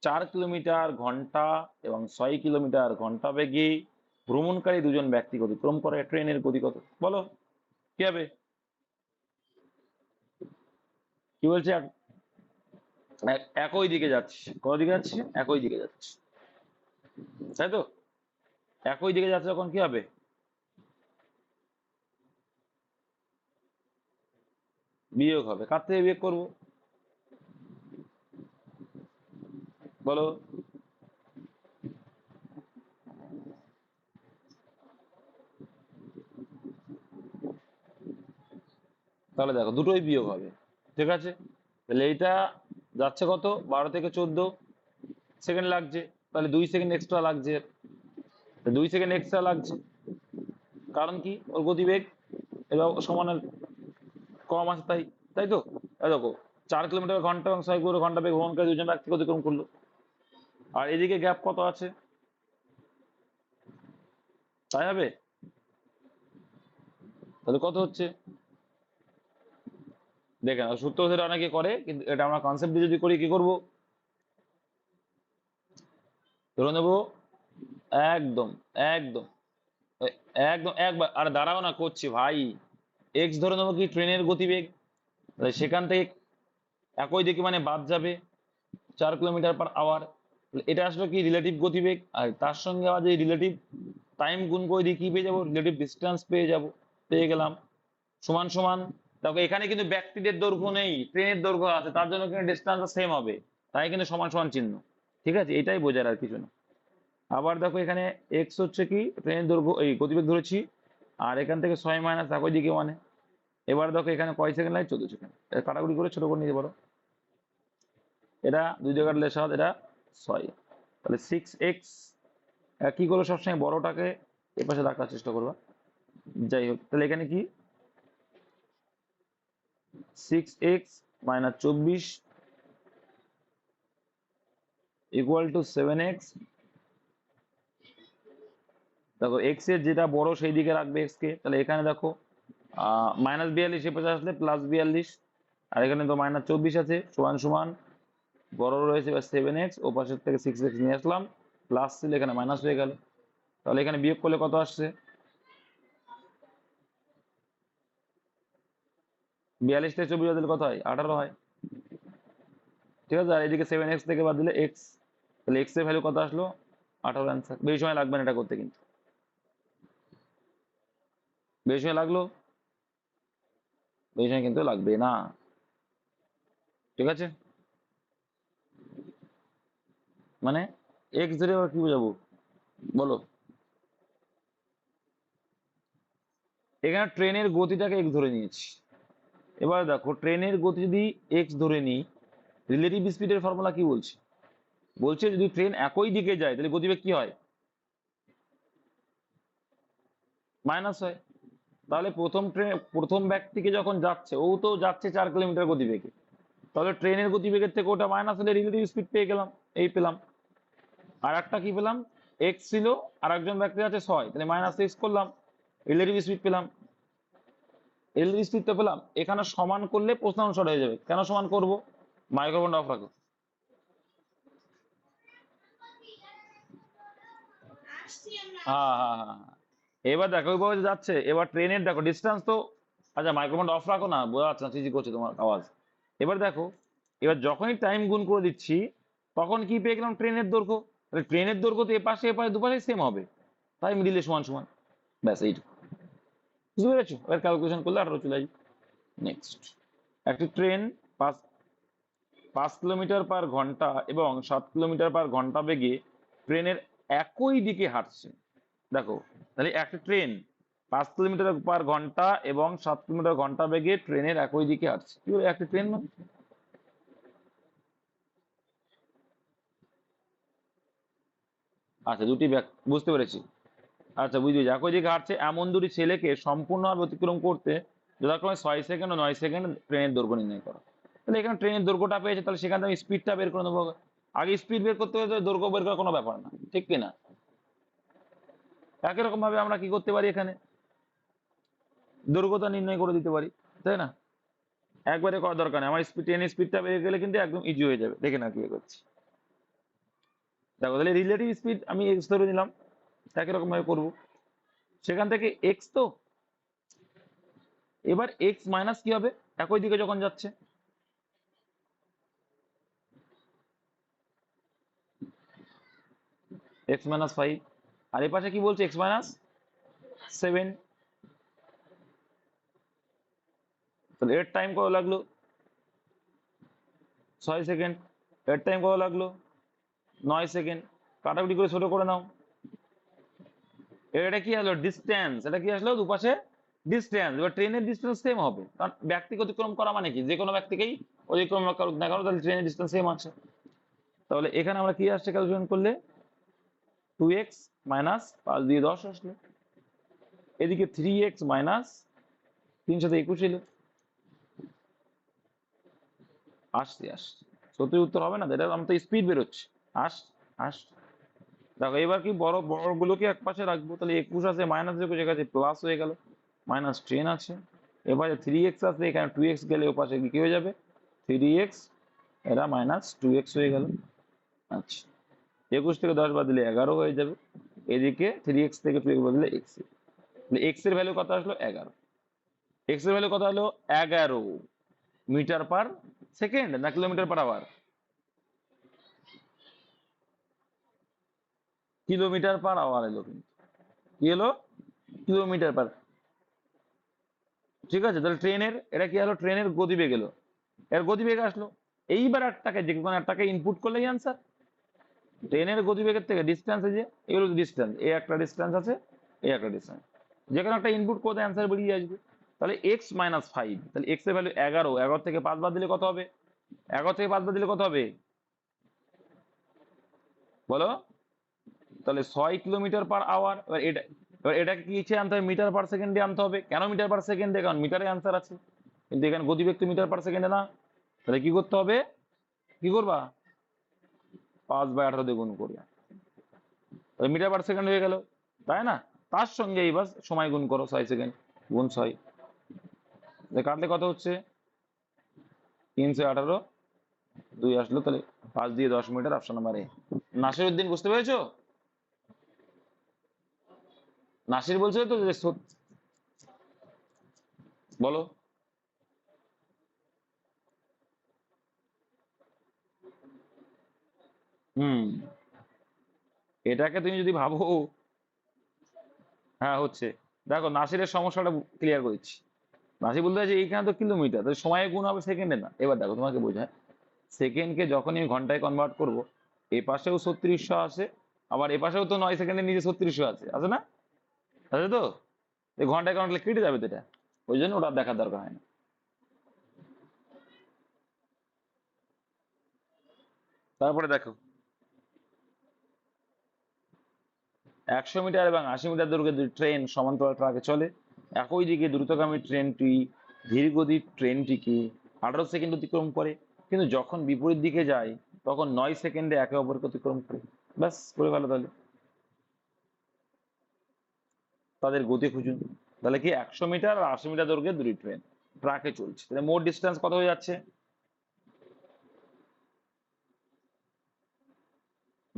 [SPEAKER 1] 4 কিলোমিটার/ঘন্টা এবং 6 কিলোমিটার/ঘন্টা বেগে ভ্রমণকারী দুজন ব্যক্তিকে অতিক্রম করে, ট্রেনের গতি কত, বলো কি হবে। কি বলছে, একই দিকে যাচ্ছে, কোন দিকে যাচ্ছে, একই দিকে যাচ্ছে, তাই তো। একই দিকে যাচ্ছে যখন কি হবে, বিয়োগ হবে। কার থেকে বিয়োগ করবো, বলো। তাহলে দেখো দুটোই বিয়োগ হবে, ঠিক আছে। তাহলে এইটা যাচ্ছে কত, 12 থেকে 14 সেকেন্ড লাগছে, তাহলে 2 সেকেন্ড এক্সট্রা লাগছে, 2 সেকেন্ড এক্সট্রা লাগছে, কারণ কি ওর গতিবেগ এবার সমানের কম আছে তাই, তাই তো। এই দেখো 4 কিলোমিটার/ঘন্টা এবং 6 কিলোমিটার/ঘন্টা বেগ ভ্রমণকারী দুজন ব্যক্তিকে অতিক্রম করলো, আর এদিকে গ্যাপ কত আছে, তাই হবে। তাহলে কত হচ্ছে, দেখে নাও, সূত্র সেটা অনেকে করে কিন্তু এটা আমরা কনসেপ্ট দিয়ে যদি করি কি করব, ধরে নেবো একদম, একদম, একদম একবার, আর দাঁড়াও না করছি ভাই, এক্স ধরে নেবো কি ট্রেনের গতিবেগ, তাহলে সেখান থেকে একই দিকে মানে বাদ যাবে 4 কিলোমিটার/আওয়ার, এটা আসলে কি রিলেটিভ গতিবেগ, আর তার সঙ্গে আবার যে রিলেটিভ টাইম গুণ করে দিয়ে কি পেয়ে যাবো, রিলেটিভ ডিস্টেন্স পেয়ে যাবো, পেয়ে গেলাম। সমান সমান, দেখো এখানে কিন্তু ব্যক্তিদের দৈর্ঘ্য নেই, ট্রেনের দৈর্ঘ্য আছে, তার জন্য কিন্তু ডিস্টেন্স সেম হবে, তাই কিন্তু সমান সমান চিহ্ন, ঠিক আছে, এটাই বোঝার আর কিছু না। আবার দেখো এখানে এক্স হচ্ছে কি ট্রেনের দৈর্ঘ্য, এই গতিবেগ ধরেছি, আর এখান থেকে 6 মাইনাস একই দিকে মানে। এবার দেখো এখানে কয় সেকেন্ড লাগে, 14 সেকেন্ড, কাটাকুটি করে ছোট করে নিতে পারো, এটা 2 দিয়ে কাটলে 7, এটা 6, তাহলে 6x। কি করো, সবসময় বড়টাকে এ পাশে রাখার চেষ্টা করবা। যাই হোক, তাহলে এখানে কি 6x - 24 = 7x। দেখো এক্স এর যেটা বড় সেই দিকে রাখবে এক্স কে, তাহলে এখানে দেখো -42 এ পাশে আসলে +42, আর এখানে তো -24 আছে, সমান সমান বড় রয়েছে 7x, ও পাশের থেকে 6x নিয়ে আসলাম, প্লাস ছিল এখানে মাইনাস হয়ে গেল, তাহলে এখানে বিয়োগ করলে কত আসছে, 42 থেকে 24 বাদ দিলে কত হয়, 18 হয়, ঠিক আছে। আর এদিকে 7x থেকে বাদ দিলে x, তাহলে x এর ভ্যালু কত আসলো, 18 অ্যান্সার। বেশি সময় লাগবে না এটা করতে, কিন্তু বেশি সময় লাগলো, বেশি সময় কিন্তু লাগবে না, ঠিক আছে। মানে x ধরে আবার কি বোঝাবো, বলো। এখানে ট্রেনের গতিটাকে x ধরে নিয়েছি, এবার দেখো ট্রেনের গতি যদি x ধরে নিই, রিলেটিভ স্পিডের ফর্মুলা কি বলছে, বলছে যদি ট্রেন একই দিকে যায় তাহলে গতিবেগ কি হয়, মাইনাস হয়। তাহলে প্রথম ব্যক্তিকে যখন যাচ্ছে, ও তো যাচ্ছে 4 কিলোমিটার গতিবেগে, তাহলে ট্রেনের গতিবেগের থেকে ওটা মাইনাস হলে রিলেটিভ স্পিড পেয়ে গেলাম, এই পেলাম। আর একটা কি পেলাম, এক্স ছিল, আর একজন ব্যক্তি আছে 6, তাহলে -6 করলাম, রিলেটিভ স্পিড পেলাম, রিলেটিভ স্পিড তো পেলাম। এখানে সমান করলে প্রশ্ন অনুসার হয়ে যাবে, কেন সমান করব, মাইক্রোফোনটা অফ রাখো। হ্যাঁ হ্যাঁ হ্যাঁ হ্যাঁ। এবার দেখো ওইভাবে যে যাচ্ছে, এবার ট্রেনের দেখো ডিস্টেন্স তো, আচ্ছা মাইক্রোফোনটা অফ রাখো না, বোঝা যাচ্ছে না চিচি করছে তোমার আওয়াজ। এবার দেখো, এবার যখনই টাইম গুণ করে দিচ্ছি, তখন কি পেয়ে গেলাম ট্রেনের দৈর্ঘ্য। তাহলে ট্রেনের দৈর্ঘ্য তো এপাশে দুপাশে সেম হবে, তাই মিডিলে সমান সমান। ব্যাস এইটুকু, বুঝতে পেরেছো? এবার ক্যালকুলেশন করলে 18 চলে আসবে। নেক্সট, একটি ট্রেন পাঁচ 5 কিলোমিটার/ঘন্টা এবং 7 কিলোমিটার/ঘন্টা বেগে ট্রেনের একই দিকে হাঁটছে। দেখো, তাহলে একটা ট্রেন 5 কিলোমিটার/ঘন্টা এবং 7 কিলোমিটার/ঘন্টা বেগে ট্রেনের একই দিকে হাঁটছে, কি বলে একটা ট্রেন মানে? আচ্ছা দুটি বুঝতে পেরেছি। আচ্ছা বুঝতে পেরেছি, একই দিকে হাঁটছে এমন দুটি ছেলেকে সম্পূর্ণভাবে অতিক্রম করতে যথাক্রমে 6 সেকেন্ড ও 9 সেকেন্ড ট্রেনের দৈর্ঘ্য নির্ণয় করা। তাহলে এখানে ট্রেনের দৈর্ঘ্যটা পেয়েছে, তাহলে সেখান থেকে আমি স্পিডটা বের করে নেবো। আগে স্পিড বের করতে হলে তো দৈর্ঘ্য বের করার কোনো ব্যাপার না, ঠিক কিনা? একই রকম ভাবে আমরা কি করতে পারি, এখানে দৈর্ঘ্যতা নির্ণয় করে দিতে পারি, তাই না? একবারে করার দরকার নেই, আমার স্পিড ট্রেনের স্পিডটা বেড়ে গেলে কিন্তু একদম ইজি হয়ে যাবে, দেখে না কি করছি। দেখো তাহলে রিলেটিভ স্পিড আমি এক্স ধরে নিলাম, একই রকম ভাবে করবো। সেখান থেকে এক্স তো, এবার এক্স মাইনাস কি হবে, একই দিকে যখন যাচ্ছে, x-5। আর এ পাশে কি বলছে, x-7। তাহলে এর টাইম কত লাগলো, 6 সেকেন্ড। এর টাইম কত লাগলো, 9 সেকেন্ড। কাটাকুটি করে ছোট করে নাও। এটা কি হলো, ডিস্টেন্স। এটা কি আসলো, দুপাশে ডিস্টেন্স। এবার ট্রেনের ডিস্টেন্স সেম হবে, কারণ ব্যক্তিকে অতিক্রম করা মানে কি, যে কোনো ব্যক্তিকেই অতিক্রম করুক না কেন, তাহলে ট্রেনের ডিস্টেন্স সেম আছে। তাহলে এখানে আমরা কি আসছে ক্যালকুলেশন করলে, 2x-5 দিয়ে 10 আসলো। এদিকে 3x-3 এলো। আসছে। সত্যি উত্তর হবে না তো, এটা আমার তো স্পিড বেরোচ্ছে। আস আস দেখো এবার কি বড় বড় গুলোকে এক পাশে রাখবো, তাহলে 21 আছে, -21 কাছে প্লাস হয়ে গেল, -10 আছে। এবারে 3x আছে, এখানে 2x গেলে ও পাশে কি হয়ে যাবে, 3x, এরা -2x হয়ে গেল। আচ্ছা, 21 থেকে 10 বাদ দিলে 11 হয়ে যাবে। এদিকে 3x থেকে 2x বাদ দিলে x, এক্স এর ভ্যালু কত আসলো, 11। এক্স এর ভ্যালু কত হলো, 11 মিটার পার সেকেন্ড না কিলোমিটার/আওয়ার? কিলোমিটার/আওয়ার এলো কিন্তু, কি হলো, কিলোমিটার পার। ঠিক আছে, তাহলে ট্রেনের এটা কি হলো, ট্রেনের গতিবেগ এলো, এর গতিবেগ আসলো। এইবার একটাকে যে কোনো একটাকে ইনপুট করলেই অ্যান্সার। ট্রেনের গতিবেগের থেকে ডিস্টেন্স, যে এগুলো ডিস্টেন্স, এই একটা ডিস্টেন্স আছে, এই একটা ডিস্টেন্স, যে কোনো একটা ইনপুট করতে অ্যান্সার বেরিয়ে আসবে। তাহলে x-5, তাহলে x এর ভ্যালু 11, 11 থেকে 5 বাদ দিলে কত হবে, 11 থেকে 5 বাদ দিলে কত হবে বলো? তাহলে 6 কিলোমিটার/আওয়ার। এবার এটাকে কি ইচ্ছে আনতে হবে, মিটার/সেকেন্ডে আনতে হবে। কেন মিটার/সেকেন্ডে, কারণ মিটারে অ্যান্সার আছে, কিন্তু এখানে গতিবেগ তো মিটার/সেকেন্ডে না। তাহলে কি করতে হবে, কি করবা, 5/18 দিয়ে গুণ করবে, তাহলে মিটার/সেকেন্ড হয়ে গেল, তাই না? তার সঙ্গে এবার সময় গুণ করো, 6 সেকেন্ড গুণ 6, কাটলে কত হচ্ছে, 318, 2 আসলো, তাহলে 5 দিয়ে 10 metre, option number A. Nasir Uddin, বুঝতে পেরেছো? নাসির বলছে তো যে বলো। হুম, এটাকে তুমি যদি ভাবো, হ্যাঁ হচ্ছে। দেখো নাসিরের সমস্যাটা ক্লিয়ার করেছি। নাসির বলতে চাইছে এইখানে তো কিলোমিটার, তাহলে সময়ে গুণ হবে সেকেন্ডে না। এবার দেখো তোমাকে বোঝায়, সেকেন্ডকে যখনই আমি ঘন্টায় কনভার্ট করব, এ পাশেও 3600 আছে, আবার এ পাশেও তো 9 সেকেন্ডের নিচে 3600 আছে না? আছে তো? এই ঘন্টায় কনভার্ট কেটে যাবে তো এটা, ওই জন্য ওটা আর দেখার দরকার হয় না। তারপরে দেখো, 100 মিটার এবং 80 মিটার দৈর্ঘ্যের দুটি ট্রেন সমান্তরাল ট্র্যাকে চলে। একই দিকে দ্রুতগামী ট্রেনটি ধীরগতির ট্রেনটিকে 18 সেকেন্ড অতিক্রম করে, কিন্তু যখন বিপরীত দিকে যায় তখন 9 সেকেন্ডে একে অপরকে অতিক্রম করে। ব্যাস, করে গেল। তাহলে তাদের গতি খুঁজুন। তাহলে কি, 100 মিটার আর 80 মিটার দৈর্ঘ্যের দুটি ট্রেন ট্র্যাকে চলছে, তাহলে মোট ডিস্টেন্স কত হয়ে যাচ্ছে,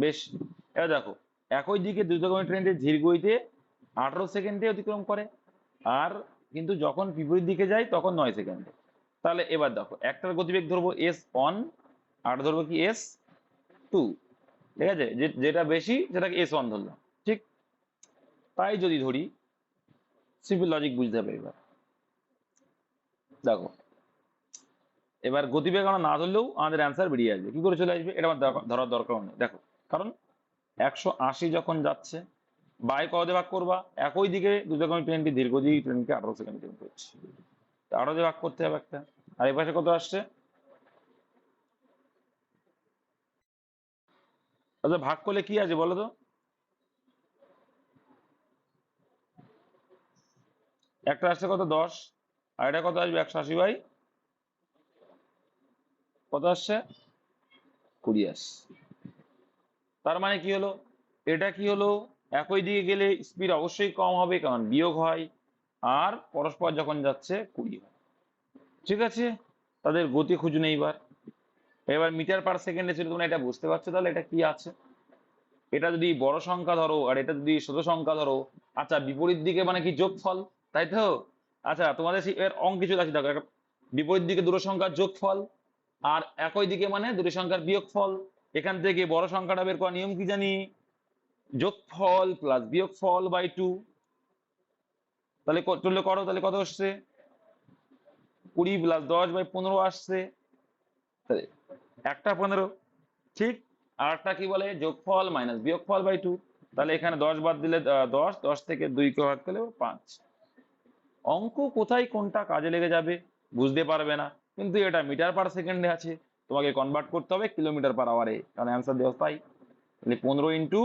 [SPEAKER 1] বেশ। এবার দেখো, একই দিকে দ্রুতগামী ট্রেনটি ধীর গতিতে 18 সেকেন্ডে অতিক্রম করে, আর কিন্তু যখন বিপরীত দিকে যায় তখন 9 সেকেন্ডে। তাহলে এবার দেখো, একটার গতিবেগ ধরবো S1, আর ধরবো কি S2, ঠিক আছে, যেটা বেশি সেটাকে S1 ধরলাম, ঠিক। তাই যদি ধরি, সিম্পল লজিক বুঝতে হবে। এবার দেখো, এবার গতিবেগ আমরা না ধরলেও আমাদের অ্যান্সার বেরিয়ে আসবে। কি করে চলে আসবে এটা আমার ধরার দরকার নেই। দেখো, কারণ 180 যখন যাচ্ছে, বাই কত ভাগ করবা, একই দিকে দ্রুতগামী ট্রেনটি দীর্ঘজি ট্রেনকে 18 সেকেন্ড করছে, 18 দিয়ে ভাগ করতে হবে একটা। আর এই পাশে কত আসছে? আচ্ছা, ভাগ করলে কি আছে বলো তো? একটা আসছে কত, 10, আর এটা কত আসবে, 180 বাই কত আসছে, 20 আসছে। তার মানে কি হলো, এটা কি হলো, একই দিকে গেলে স্পিড অবশ্যই কম হবে, কারণ বিয়োগ হয়, আর পরস্পর যখন যাচ্ছে 20 হয়। ঠিক আছে, তাদের গতি খুঁজুন এইবার। এবার মিটার পার সেকেন্ডে ছিল, তোমরা এটা বুঝতে পারছো তাহলে এটা কি আছে। এটা যদি বড় সংখ্যা ধরো আর এটা যদি ছোট সংখ্যা ধরো, আচ্ছা বিপরীত দিকে মানে কি, যোগফল, তাই তো। আচ্ছা, তোমাদের এর অঙ্ক কিছু আছে, দেখো, বিপরীত দিকে দুটো সংখ্যার যোগফল, আর একই দিকে মানে দুটো সংখ্যার বিয়োগফল। এখান থেকে বড় সংখ্যাটা বের করার নিয়ম কি জানি, যোগফল প্লাস বিয়োগফল বাই 2। তাহলে চললে করো, তাহলে কত আসছে, 20 প্লাস 10/15 আসছে, তাহলে একটা 15, ঠিক। আর একটা কি বলে, যোগফল মাইনাস বিয়োগফল বাই 2। তাহলে এখানে 10 বাদ দিলে 10, 10 থেকে 2 কে ভাগ করলে 5। অঙ্ক কোথায় কোনটা কাজে লেগে যাবে বুঝতে পারবে না, কিন্তু এটা মিটার পার সেকেন্ডে আছে, তোমাকে কনভার্ট করতে হবে কিলোমিটার পার আওয়ারে, কারণ অ্যান্সার দেওয়া তাই। তাহলে 15 ×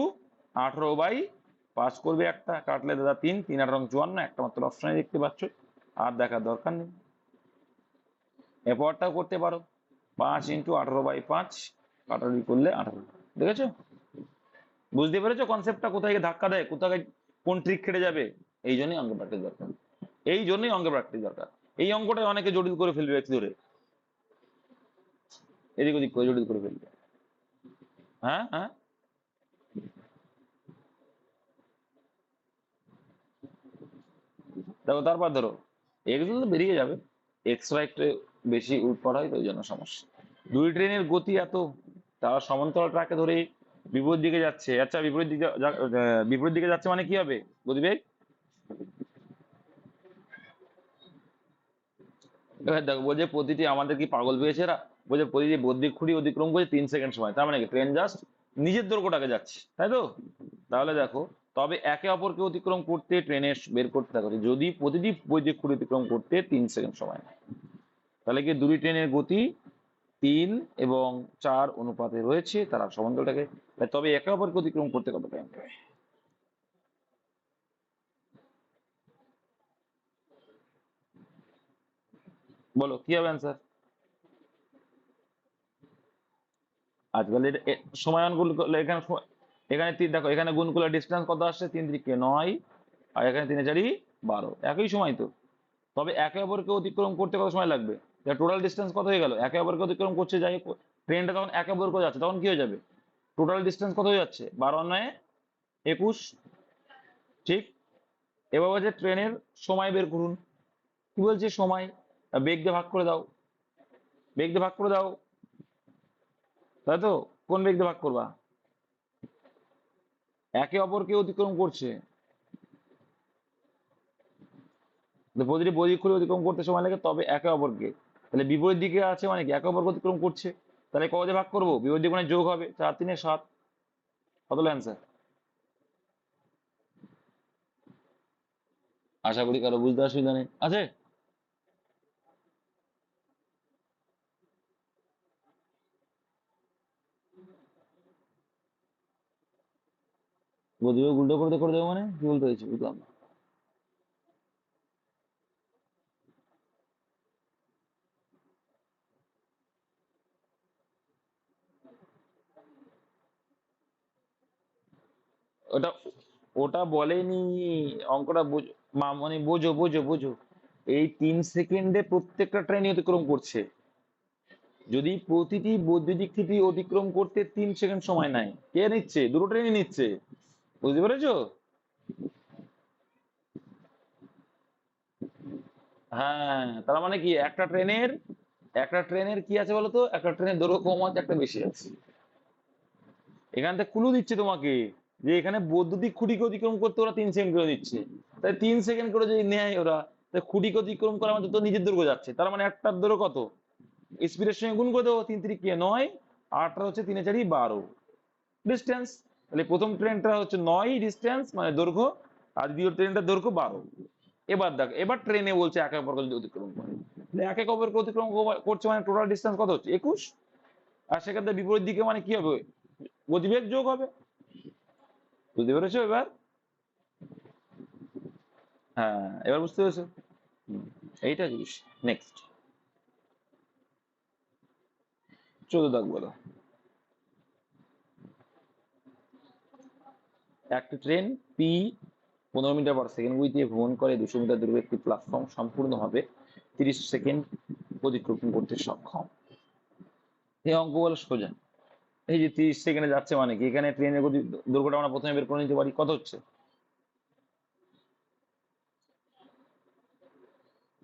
[SPEAKER 1] 18/5 করবে, একটা কাটলে দাদা 3, 3 8 রং 54, একটা মাত্র অপশনে দেখতে পাচ্ছ, আর দেখার দরকার নেই। এরপরটাও করতে পারো, 5 × 18/5 কাটারি করলে 18। দেখেছো, বুঝতে পেরেছো কনসেপ্টটা কোথায় গিয়ে ধাক্কা দেয়, কোথায় কোন ট্রিক খেটে যাবে। এই জন্যই অঙ্ক প্র্যাকটিস দরকার, এই জন্যই অঙ্ক প্র্যাকটিস দরকার। এই অঙ্কটা অনেকে জটিল করে ফেলবে একটু ধরে, এদিক ওদিক করে জটিল করে ফেলবে। হ্যাঁ হ্যাঁ, দেখো তারপর ধরো, এগুলো তো বেরিয়ে যাবে, এক্সট্রা একটু বেশি উৎপর হয় তো, ওই জন্য সমস্যা। দুই ট্রেনের গতি এত, তারা সমান্তরাল ট্র্যাকে ধরে বিপরীত দিকে যাচ্ছে। আচ্ছা, বিপরীত দিকে যাচ্ছে মানে কি হবে, গতিবেগ। এবার দেখো, বলছে প্রতিটি, আমাদের কি পাগল পেয়েছে এরা, বলছে প্রতিটি বদ্যিক খুঁড়ি অতিক্রম করে 3 সেকেন্ড সময়, তার মানে কি ট্রেন জাস্ট নিজের দৈর্ঘ্যটাকে যাচ্ছে, তাই তো। তাহলে দেখো, তবে একে অপরকে অতিক্রম করতে ট্রেনের বের করতে থাকো, যদি প্রতিটি বৈদ্যুতিক খুঁড়ি অতিক্রম করতে 3 সেকেন্ড সময় নেয়, তাহলে কি দুটি ট্রেনের গতি 3 এবং 4 অনুপাতে রয়েছে, তারা সমান্তরালটাকে, তবে একে অপরকে অতিক্রম করতে কত টাইম নেবে, বলো কি হবে অ্যান্সার। আজকাল সময়ায়ন গুণ করলে এখানে এখানে দেখো, এখানে গুণ করলে ডিস্টেন্স কত আসছে, 3 × 3 = 9, আর এখানে 3 × 4 = 12, একই সময় তো। তবে একে অপরকে অতিক্রম করতে কত সময় লাগবে, টোটাল ডিস্টেন্স কত হয়ে গেল, একে অপরকে অতিক্রম করছে, যাই হোক ট্রেনটা যখন একে অপরকে যাচ্ছে তখন কি হয়ে যাবে, টোটাল ডিস্টেন্স কত হয়ে যাচ্ছে, 12 আর 9 = 21, ঠিক। এবার বলছে ট্রেনের সময় বের করুন। কি বলছে, সময়, বেগ দিয়ে ভাগ করে দাও, বেগ দিয়ে ভাগ করে দাও, তাই তো। কোন বেগ দিয়ে ভাগ করবা, একে অপরকে অতিক্রম করছে, তো প্রতিটি বৈদিক খুলে অতিক্রম করতে সময় লাগে, তবে একে অপরকে, তাহলে বিপরীত দিকে আছে মানে কি, একে অপরকে অতিক্রম করছে, তাহলে কত দিয়ে ভাগ করবো, বিপরীত দিকে মানে যোগ হবে, 4 × 3 = 7, কত হলো অ্যান্সার। আশা করি কারো বুঝতে অসুবিধা নেই আছে। গতিবেগ উল্টো করতে করে দেবো মানে কি বলতে হয়েছে, বুঝলাম না। ওটা ওটা বলেনি, অঙ্কটা মানে বোঝো বোঝো বোঝো, এই 3 সেকেন্ডে প্রত্যেকটা ট্রেন অতিক্রম করছে, যদি প্রতিটি বৈদ্যুতিক খুঁটি অতিক্রম করতে 3 সেকেন্ড সময় নেয়, কে নিচ্ছে, দুটো ট্রেনই নিচ্ছে, বুঝতে পেরেছো? হ্যাঁ, তার মানে কি, একটা ট্রেনের কি আছে বলতো, একটা ট্রেনের দৈর্ঘ্য কম আছে, একটা বেশি আছে। এখান থেকে ক্লু দিচ্ছে তোমাকে যে এখানে বৈদ্যুতিক খুঁটিকে অতিক্রম করতে ওরা 3 সেকেন্ড করে দিচ্ছে। তাই 3 সেকেন্ড করে যদি নেয় ওরা, তাই খুঁটিকে অতিক্রম করার মধ্যে তো নিজের দৈর্ঘ্য যাচ্ছে, তার মানে একটার দৈর্ঘ্য কত, স্পিডের সঙ্গে গুণ করে দেবো, 3 3 9, 8 আর হচ্ছে 3 4 12 ডিস্টেন্স। তাহলে প্রথম ট্রেনটা হচ্ছে 9 ডিস্টেন্স মানে দৈর্ঘ্য, আর দ্বিতীয় ট্রেনটার দৈর্ঘ্য 12। এবার দেখ, এবার ট্রেনে বলছে একে অপরকে যদি অতিক্রম করে, তাহলে একে অপরকে অতিক্রম করছে মানে টোটাল ডিস্টেন্স কত হচ্ছে, 21। আর সেখান থেকে বিপরীত দিকে মানে কি হবে, গতিবেগ যোগ হবে। বুঝতে পেরেছো এবার? হ্যাঁ, এবার বুঝতে পেরেছো। হুম, এইটা জিনিস। নেক্সট 14 দাগ বলো। একটা ট্রেন পি 15 মিটার/সেকেন্ড গতি দিয়ে ভ্রমণ করে 200 মিটার দূরে একটি প্ল্যাটফর্ম সম্পূর্ণভাবে 30 সেকেন্ড অতিক্রম করতে সক্ষম। এই অঙ্ক বলো সোজা। এই যে 30 সেকেন্ডে যাচ্ছে মানে কি, এখানে ট্রেনের গতি দৈর্ঘ্যটা আমরা প্রথমে বের করে নিতে পারি, কত হচ্ছে,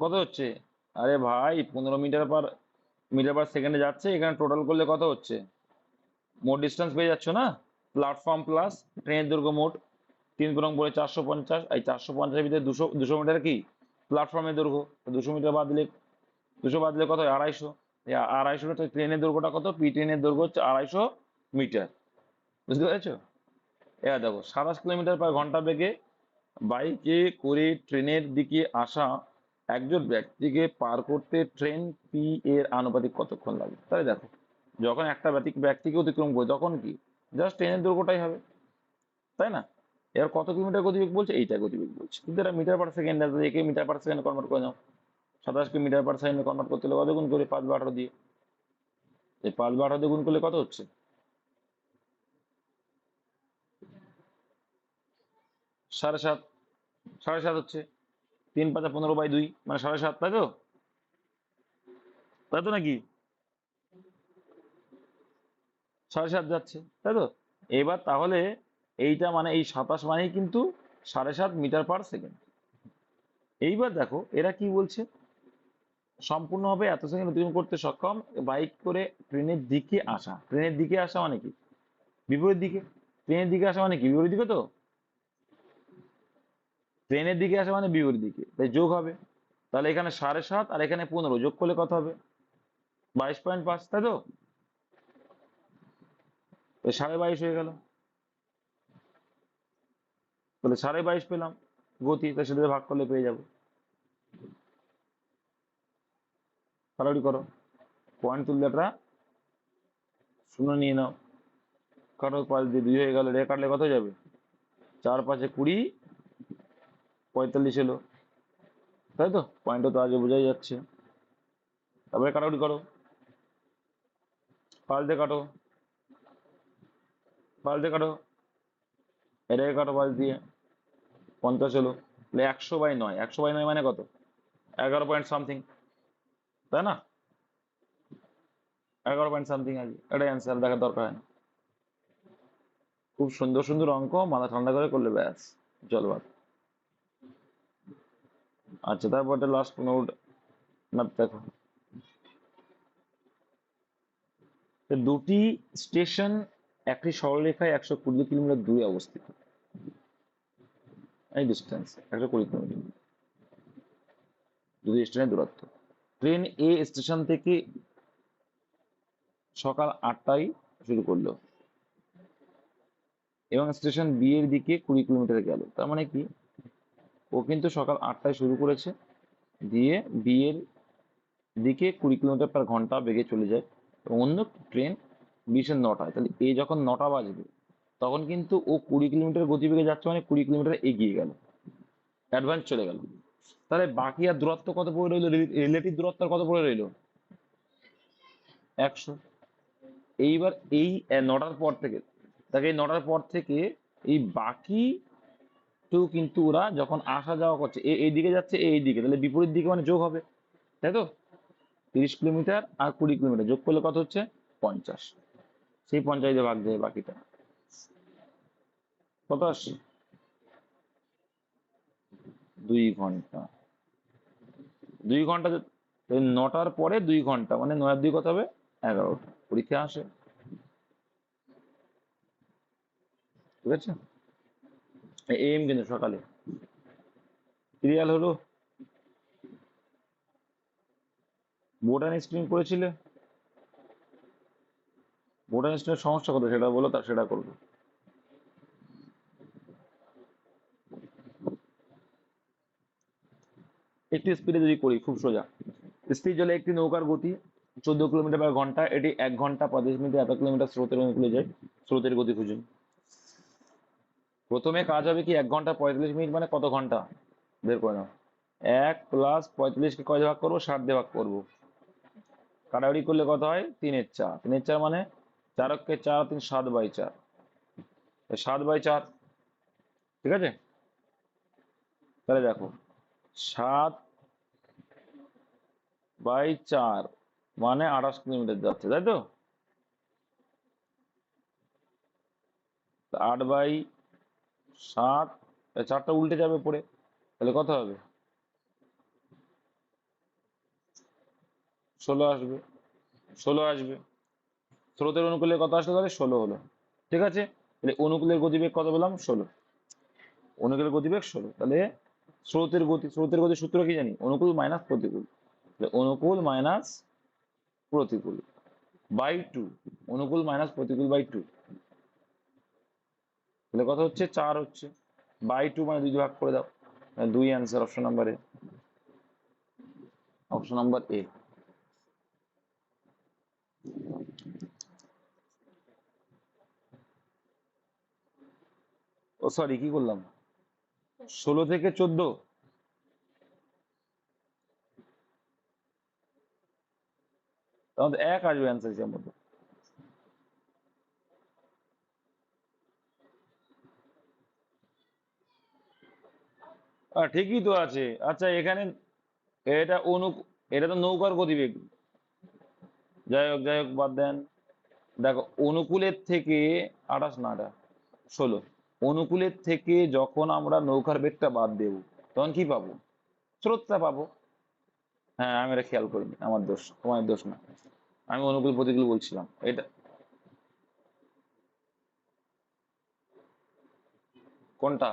[SPEAKER 1] কত হচ্ছে? আরে ভাই, 15 মিটার/সেকেন্ডে যাচ্ছে, এখানে টোটাল করলে কত হচ্ছে, মোট ডিস্টেন্স পেয়ে যাচ্ছ না, প্ল্যাটফর্ম প্লাস ট্রেনের দৈর্ঘ্য মোট। 3 পূরণ 450, এই 450-এর ভিতরে 200 মিটার কি প্ল্যাটফর্মের দৈর্ঘ্য, 200 মিটার বাদ দিলে, 200 বাদ দিলে কত হয়, 250। এই 250টা ট্রেনের দৈর্ঘ্যটা কত, পি ট্রেনের দৈর্ঘ্য হচ্ছে 250 মিটার। বুঝতে পেরেছো? এবার দেখো, 27 কিলোমিটার/ঘন্টা বেগে বাইকে করে ট্রেনের দিকে আসা একজন ব্যক্তিকে পার করতে ট্রেন পি এর আনুপাতিক কতক্ষণ লাগে। তাই দেখো, যখন একটা ব্যক্তিকে অতিক্রম করে তখন কি, জাস্ট ট্রেনের দৈর্ঘ্যটাই হবে, তাই না? এবার কত কিলোমিটার গতিবেগ বলছে, এইটা গতিবেগ বলছে, কিন্তু এটা মিটার/সেকেন্ড আছে, একে মিটার/সেকেন্ড কনভার্ট করে নাও। 27কে মিটার/সেকেন্ডে কনভার্ট করতে হলে কত গুণ করে, 5/18 দিয়ে। এই 5/18 দিয়ে গুণ করলে কত হচ্ছে, 7.5। 7.5 হচ্ছে, 3 × 5 = 15/2 মানে 7.5, তাই তো? তাই তো নাকি? 7.5 যাচ্ছে, তাই তো? এবার তাহলে এইটা মানে এই 27 মানেই কিন্তু 7.5 মিটার/সেকেন্ড। এইবার দেখো এরা কি বলছে, সম্পূর্ণভাবে এত সেকেন্ড অতিক্রম করতে সক্ষম বাইক করে ট্রেনের দিকে আসা। ট্রেনের দিকে আসা মানে কি, বিপরীত দিকে। ট্রেনের দিকে আসা মানে কি, বিপরীত দিকে তো। ট্রেনের দিকে আসা মানে বিপরীত দিকে, তাই যোগ হবে। তাহলে এখানে 7.5 আর এখানে 15 যোগ করলে কত হবে, 22.5, তাই তো? 22.5 হয়ে গেল। তাহলে 22.5 পেলাম গতি, তার সাথে ভাগ করলে পেয়ে যাবো। কাটাকুটি করো, পয়েন্ট তুললে একটা শূন্য নিয়ে নাও, কাটো, 5 দিয়ে 2 হয়ে গেল, রেখে কাটলে কত হয়ে যাবে, 4 × 5 = 20, 45 এলো, তাই তো? পয়েন্টটা তো আগে বোঝাই যাচ্ছে। তারপরে কাটাকুটি করো, 5 দিয়ে কাটো, 5 দিয়ে কাটো, এটাকে কাটো 5 দিয়ে, 50 এলো। তাহলে 100/9, 100/9 মানে কত, 11 পয়েন্ট সামথিং, তাই না? 11 পয়েন্ট সামথিং আছে, এটাই অ্যান্সার, দেখার দরকার হয় না। খুব সুন্দর সুন্দর অঙ্ক, মাথা ঠান্ডা করে করলে ব্যাস জলবাদ। আচ্ছা, তারপরটা লাস্ট 15 ম্যাথ দেখো। দুটি স্টেশন একটি সরলরেখায় 120 কিলোমিটার দূরে অবস্থিত। এই ডিস্টেন্স 120 কিলোমিটার, দুটি স্টেশনের দূরত্ব। ট্রেন এ স্টেশন থেকে সকাল 8টায় শুরু করলো এবং স্টেশন বি এর দিকে 20 কিলোমিটার গেল। তার মানে কি, ও কিন্তু সকাল 8টায় শুরু করেছে, দিয়ে বি এর দিকে 20 কিলোমিটার/ঘন্টা বেগে চলে যায়, এবং অন্য ট্রেন বিশের 9টায়, তাহলে এ যখন 9টা বাজবে তখন কিন্তু ও 20 কিলোমিটার গতিবেগে যাচ্ছে, মানে 20 কিলোমিটার এগিয়ে গেল, অ্যাডভান্স চলে গেল। তাহলে বাকি আর দূরত্ব কত পড়ে রইলো, রিলেটিভ দূরত্ব আর কত পড়ে রইলো, 100। এইবার এই 9টার পর থেকে, তাকে এই 9টার পর থেকে এই বাকি তো কিন্তু ওরা যখন আসা যাওয়া করছে, এ এই দিকে যাচ্ছে, এ এই দিকে, তাহলে বিপরীত দিকে মানে যোগ হবে, তাই তো? 30 কিলোমিটার আর 20 কিলোমিটার যোগ করলে কত হচ্ছে, 50। সেই 50 দিয়ে ভাগ দেবে বাকিটা। কত আসছে? 2 ঘন্টা। 2 ঘন্টা ওই 9টার পরে 2 ঘন্টা মানে 9 আর 2 কত হবে? 11টা। পরীক্ষা আসে, ঠিক আছে? এম কিন্তু সকালে সিরিয়াল হলো। বোটান স্ক্রিন করেছিলে? বোটান স্ক্রিনের সমস্যা কত সেটা বলো, তার সেটা করবো। একটু স্পিডে যদি করি, খুব সোজা। স্থির জলে একটি নৌকার গতি 14 কিলোমিটার/ঘন্টা। এটি 1 ঘন্টা 35 মিনিটে এত কিলোমিটার স্রোতের অনুকূলে যায়। স্রোতের গতি খুঁজুন। প্রথমে কাজ হবে কি, 1 ঘন্টা 45 মিনিট মানে কত ঘন্টা বের করে নাও। 1 + 45কে কয় দিয়ে ভাগ করবো? 60 দিয়ে ভাগ করবো। কাটাকাটি করলে কত হয়? 3/4। 3/4 মানে 4 × 4 = 3, 7/4। 7/4, ঠিক আছে? তাহলে দেখো, 7/4 মানে 28 কিলোমিটার যাচ্ছে, তাই তো? 8/7, 4টা উল্টে যাবে পড়ে, তাহলে কত হবে? 16 আসবে। 16 আসবে। স্রোতের অনুকূলে কত আসলো? তাহলে 16 হলো, ঠিক আছে? তাহলে অনুকূলের গতিবেগ কত বললাম? 16। অনুকূলের গতিবেগ 16। তাহলে স্রোতের গতির সূত্র কি জানি? অনুকূল মাইনাস প্রতিকূল। তাহলে অনুকূল মাইনাস প্রতিকূল বাই 2। অনুকূল মাইনাস প্রতিকূল বাই 2, তাহলে কত হচ্ছে? 4 হচ্ছে। বাই 2 মানে 2 দিয়ে ভাগ করে দাও। 2 answer, option number A. Option number A. Oh sorry, কি করলাম? 16 থেকে 14। তাহলে 1 আসবে অ্যান্সার হিসাব মতো। ঠিকই তো আছে। আচ্ছা এখানে এটা এটা তো নৌকার গতিবেগ। যাই হোক বাদ দেন। দেখো, অনুকূলের থেকে 28 না, এটা 16। অনুকূলের থেকে যখন আমরা নৌকার বেগটা বাদ দেব, তখন কি পাবো? স্রোতটা পাবো। হ্যাঁ, আমি এটা খেয়াল করিনি, আমার দোষ, তোমার দোষ না। আমি অনুকূল প্রতিকূল বলছিলাম এটা। কোনটা?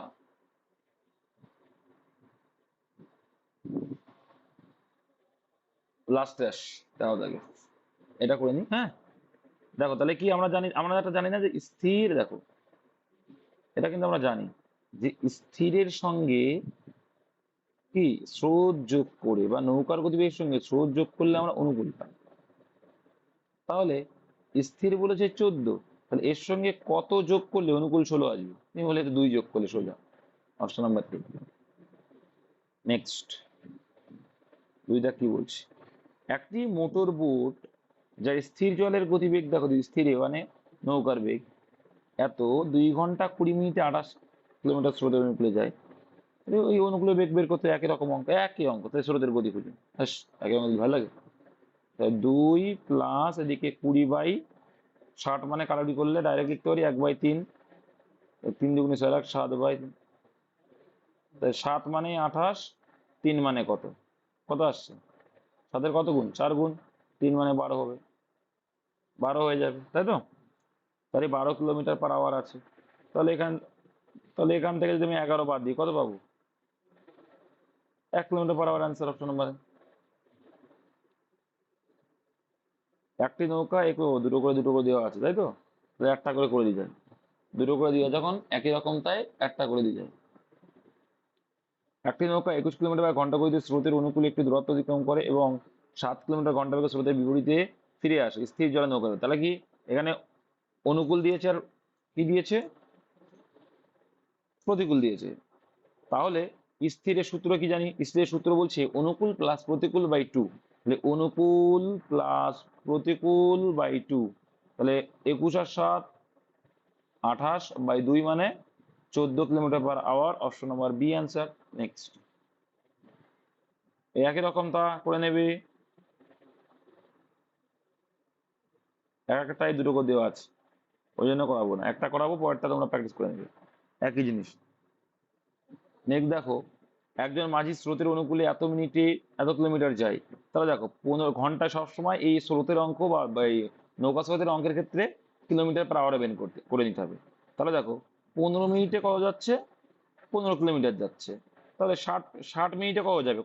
[SPEAKER 1] Last dash. দেখো দেখো, এটা করে নি, হ্যাঁ। দেখো তাহলে কি আমরা জানি, আমরা একটা জানি না যে স্থির, দেখো এটা কিন্তু আমরা জানি যে স্থিরের সঙ্গে কি স্রোত যোগ করে বা নৌকার গতিবেগের সঙ্গে স্রোত যোগ করলে আমরা অনুকূল পাই। তাহলে স্থির বলেছে 14, তাহলে এর সঙ্গে কত যোগ করলে অনুকূল 16 আসবে? তুমি বলে 2 যোগ করলে সোজা। Option number 3। নেক্সট, দুইটা কি বলছি? একটি মোটর বোট যার স্থির জলের গতিবেগ, দেখো স্থির মানে নৌকার বেগ এত, 2 ঘন্টা 20 মিনিটে 28 কিলোমিটার স্রোতের অনুকূলে যায়। ওই অনুকূলে বেগ বের করতে একই রকম অঙ্ক, একই অঙ্ক, তাই স্রোতের গতি খুঁজুন। ব্যাস, একই অঙ্ক ভালো লাগে। তাই 2 প্লাস এদিকে 20/60 মানে কাটাকুটি করলে ডাইরেক্ট লিখতে পারি 1/3। 3 × 2 = 6, 7/3। তাই 7 মানে 28, 3 মানে কত? কত আসছে? 7-এর কত গুণ? 4 গুণ। 3 মানে 12 হবে। 12 হয়ে যাবে, তাই তো? তাহলে 12 কিলোমিটার/আওয়ার আছে। তাহলে এখান থেকে যদি আমি 11 বাদ দিই, কত পাবো? 1 কিলোমিটার/আওয়ার। Answer, option number. একটি নৌকা দুটো করে দেওয়া আছে, তাই তো? তো একটা করে দিয়ে যায়। দুটো করে দিয়ে যখন একই রকম, তাই একটা করে দিয়ে যায়। একটি নৌকা 21 কিলোমিটার/ঘন্টা গতিতে স্রোতের অনুকূলে একটি দূরত্ব অতিক্রম করে এবং 7 কিলোমিটার/ঘন্টা বেগে স্রোতের বিপরীতে ফিরে আসে স্থির জলে নৌকা। তাহলে কি এখানে অনুকূল দিয়েছে আর কি দিয়েছে? প্রতিকূল দিয়েছে। তাহলে স্থিরের সূত্র কি জানি? স্থিরের সূত্র বলছে অনুকূল প্লাস প্রতিকূল বাই 2। তাহলে অনুকূল প্লাস প্রতিকূল বাই 2, তাহলে 21 আর 7 28/2 মানে 14 kilometre hour. Option number B answer. Next, একই রকম তা করে নেবে। একটাই দুটো করে দেওয়া আছে, ওই জন্য করাবো না, একটা করাবো, পরেরটা তোমরা প্র্যাকটিস করে নেবে। একই জিনিস। নেক্সট দেখো, একজন মাঝি স্রোতের অনুকূলে এত মিনিটে এত কিলোমিটার যায়। তাহলে দেখো 15 ঘন্টা সবসময় এই স্রোতের অঙ্ক বা এই নৌকা স্রোতের অঙ্কের ক্ষেত্রে কিলোমিটার পার আওয়ারে বের করতে করে নিতে হবে। তাহলে দেখো 15 মিনিটে কত যাচ্ছে, 15 কিলোমিটার যাচ্ছে। তাহলে 60 মিনিটে কত যাবে,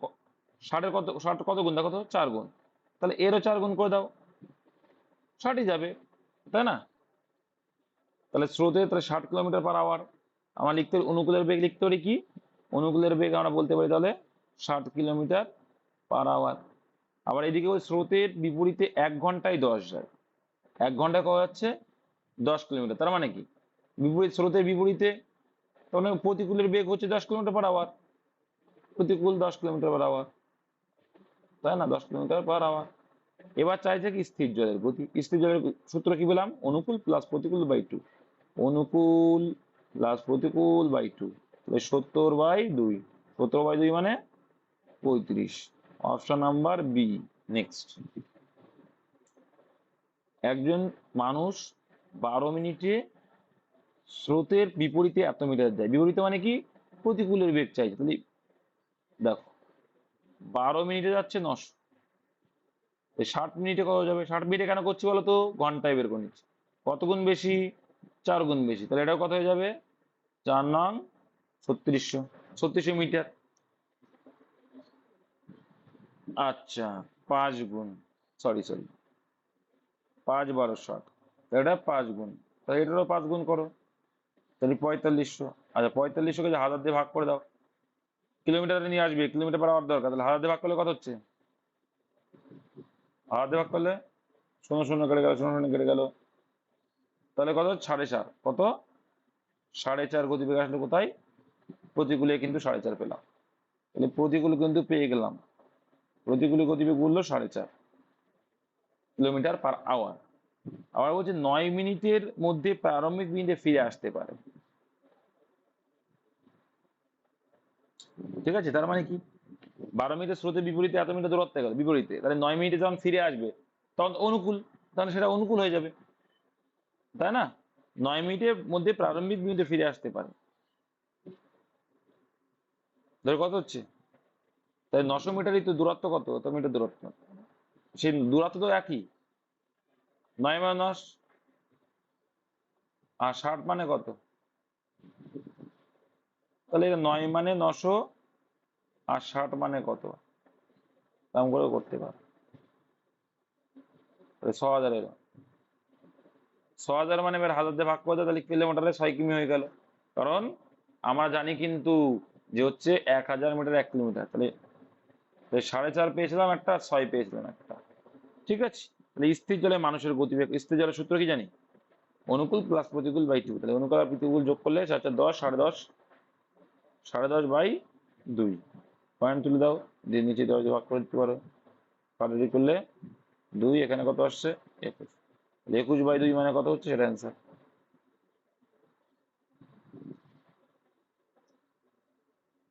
[SPEAKER 1] 60 কত গুণ, দেখো তো 4 গুণ। তাহলে এরও 4 গুণ করে দাও, 60ই যাবে, তাই না? তাহলে স্রোতে তাহলে 60 কিলোমিটার পার আওয়ার। আমার লিখতে অনুকূলের বেগ লিখতে পারি কি, অনুকূলের বেগ আমরা বলতে পারি তাহলে 60 কিলোমিটার পার আওয়ার। আবার এদিকে ওই স্রোতের বিপরীতে 1 ঘন্টায় 10 যায়, 1 ঘন্টায় কত যাচ্ছে, 10 কিলোমিটার। তার মানে কি, বিপরীত স্রোতের বিপরীতে, তখন প্রতিকূলের বেগ হচ্ছে 10 কিলোমিটার পার আওয়ার, প্রতিকূল 10 কিলোমিটার পার আওয়ার, তাই না, 10 কিলোমিটার পার আওয়ার। এবার চাইছে কি স্থির জলের গতি। স্থির জলের সূত্র কি বললাম, অনুকূল প্লাস প্রতিকূল বাই 2, অনুকূল প্লাস প্রতিকূল বাই 2, তাহলে 70/2, 70/2 মানে 35। Option number B. নেক্সট, একজন মানুষ 12 মিনিটে স্রোতের বিপরীতে এত মিটার যায়। বিপরীতে মানে কি, প্রতিকূলের বেগ চাইছে। তাহলে দেখো 12 মিনিটে যাচ্ছে 900, 60 মিনিটে কত যাবে, 60 মিনিটে কেন করছি বলো তো, ঘন্টায় বের করে নিচ্ছি। কত গুণ বেশি, 4 গুণ বেশি। তাহলে এটাও কত হয়ে যাবে, 4 নং 3600, 3600 মিটার। আচ্ছা, 5 গুণ, সরি সরি, 5 × 12 = 60, এটা 5 গুণ। তাহলে এটারও 5 গুণ করো, তাহলে 4500। আচ্ছা, 4500-কে যে 1000 দিয়ে ভাগ করে দাও, কিলোমিটারে নিয়ে আসবে, কিলোমিটার পার আওয়ার দরকার, তাহলে 1000 দিয়ে ভাগ করলে কত হচ্ছে, 1000 দিয়ে ভাগ করলে 0 0 কেটে গেল, 0 0 কেটে গেল, তাহলে কত, 4.5। কত, 4.5 গতিবেগ আসলে কোথায়, প্রতিকূলে কিন্তু 4.5 পেলাম। তাহলে প্রতিকূল কিন্তু পেয়ে গেলাম, প্রতিকূল গতিবেগ বললো 4.5 কিলোমিটার পার আওয়ার। আবার বলছে 9 মিনিটের মধ্যে প্রারম্ভিক বিন্দুতে ফিরে আসতে পারে। ঠিক আছে, তার মানে কি, 12 মিনিটের স্রোতের বিপরীতে এত মিটার দূরত্বে গেল বিপরীতে, তাহলে 9 মিনিটে যখন ফিরে আসবে তখন অনুকূল, তাহলে সেটা অনুকূল হয়ে যাবে, তাই না? 9 মিনিটের মধ্যে প্রারম্ভিক বিন্দুতে ফিরে আসতে পারে, ধরে কত হচ্ছে, তাই 900 মিটারই তো দূরত্ব, কত কত মিটার দূরত্ব, সেই দূরত্ব তো একই, 9 - 10, আর 60 মানে কত, তাহলে 9 মানে 900, আর 60 মানে কত, এরকম করে করতে পারো। তাহলে 6000 এলো, 6000 মানে এবার 1000 দিয়ে ভাগ করে দাও, তাহলে কিলোমিটারে 6 কিমি হয়ে গেল। কারণ আমরা জানি কিন্তু যে হচ্ছে 1000 মিটার 1 কিলোমিটার, তাহলে 4.5 পেয়েছিলাম একটা, 6 পেয়েছিলাম একটা। ঠিক আছে, তাহলে স্থির জলে মানুষের গতিবেগ, স্থির জলের সূত্র কি জানি, অনুকূল প্লাস প্রতিকূল বাই 2। তাহলে অনুকূল আর প্রতিকূল যোগ করলে 4 4 10, 10.5, 10.5/2। পয়েন্ট তুলে দাও, দিয়ে নিচে 10 দিয়ে ভাগ করে দিতে পারো, কাটারি করলে 2, এখানে কত আসছে, 21। 21/2 মানে কত হচ্ছে, সেটা অ্যান্সার।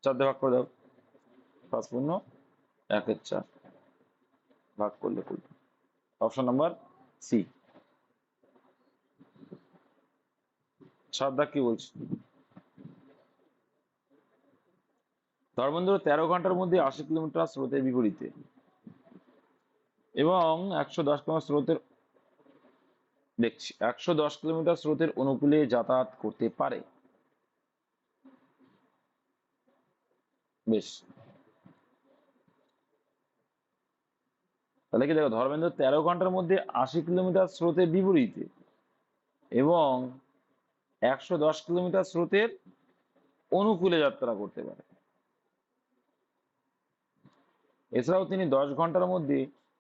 [SPEAKER 1] 4 দিয়ে ভাগ করে দাও, 5×1=4, ভাগ করলে কুড়ি। Option number C. 7 দাগ কি বলছে, ধর্মেন্দ্র 13 ঘন্টার মধ্যে 80 কিলোমিটার স্রোতের বিপরীতে এবং 110 কিলোমিটার স্রোতের, দেখছি 110 কিলোমিটার স্রোতের অনুকূলে যাতায়াত করতে পারে। বেশ, তাহলে কি দেখো, ধর্মেন্দ্র 13 ঘন্টার মধ্যে 80 কিলোমিটার স্রোতের বিপরীতে এবং 110 কিলোমিটার স্রোতের অনুকূলে যাত্রা করতে পারে। এছাড়াও তিনি 10 ঘন্টার মধ্যে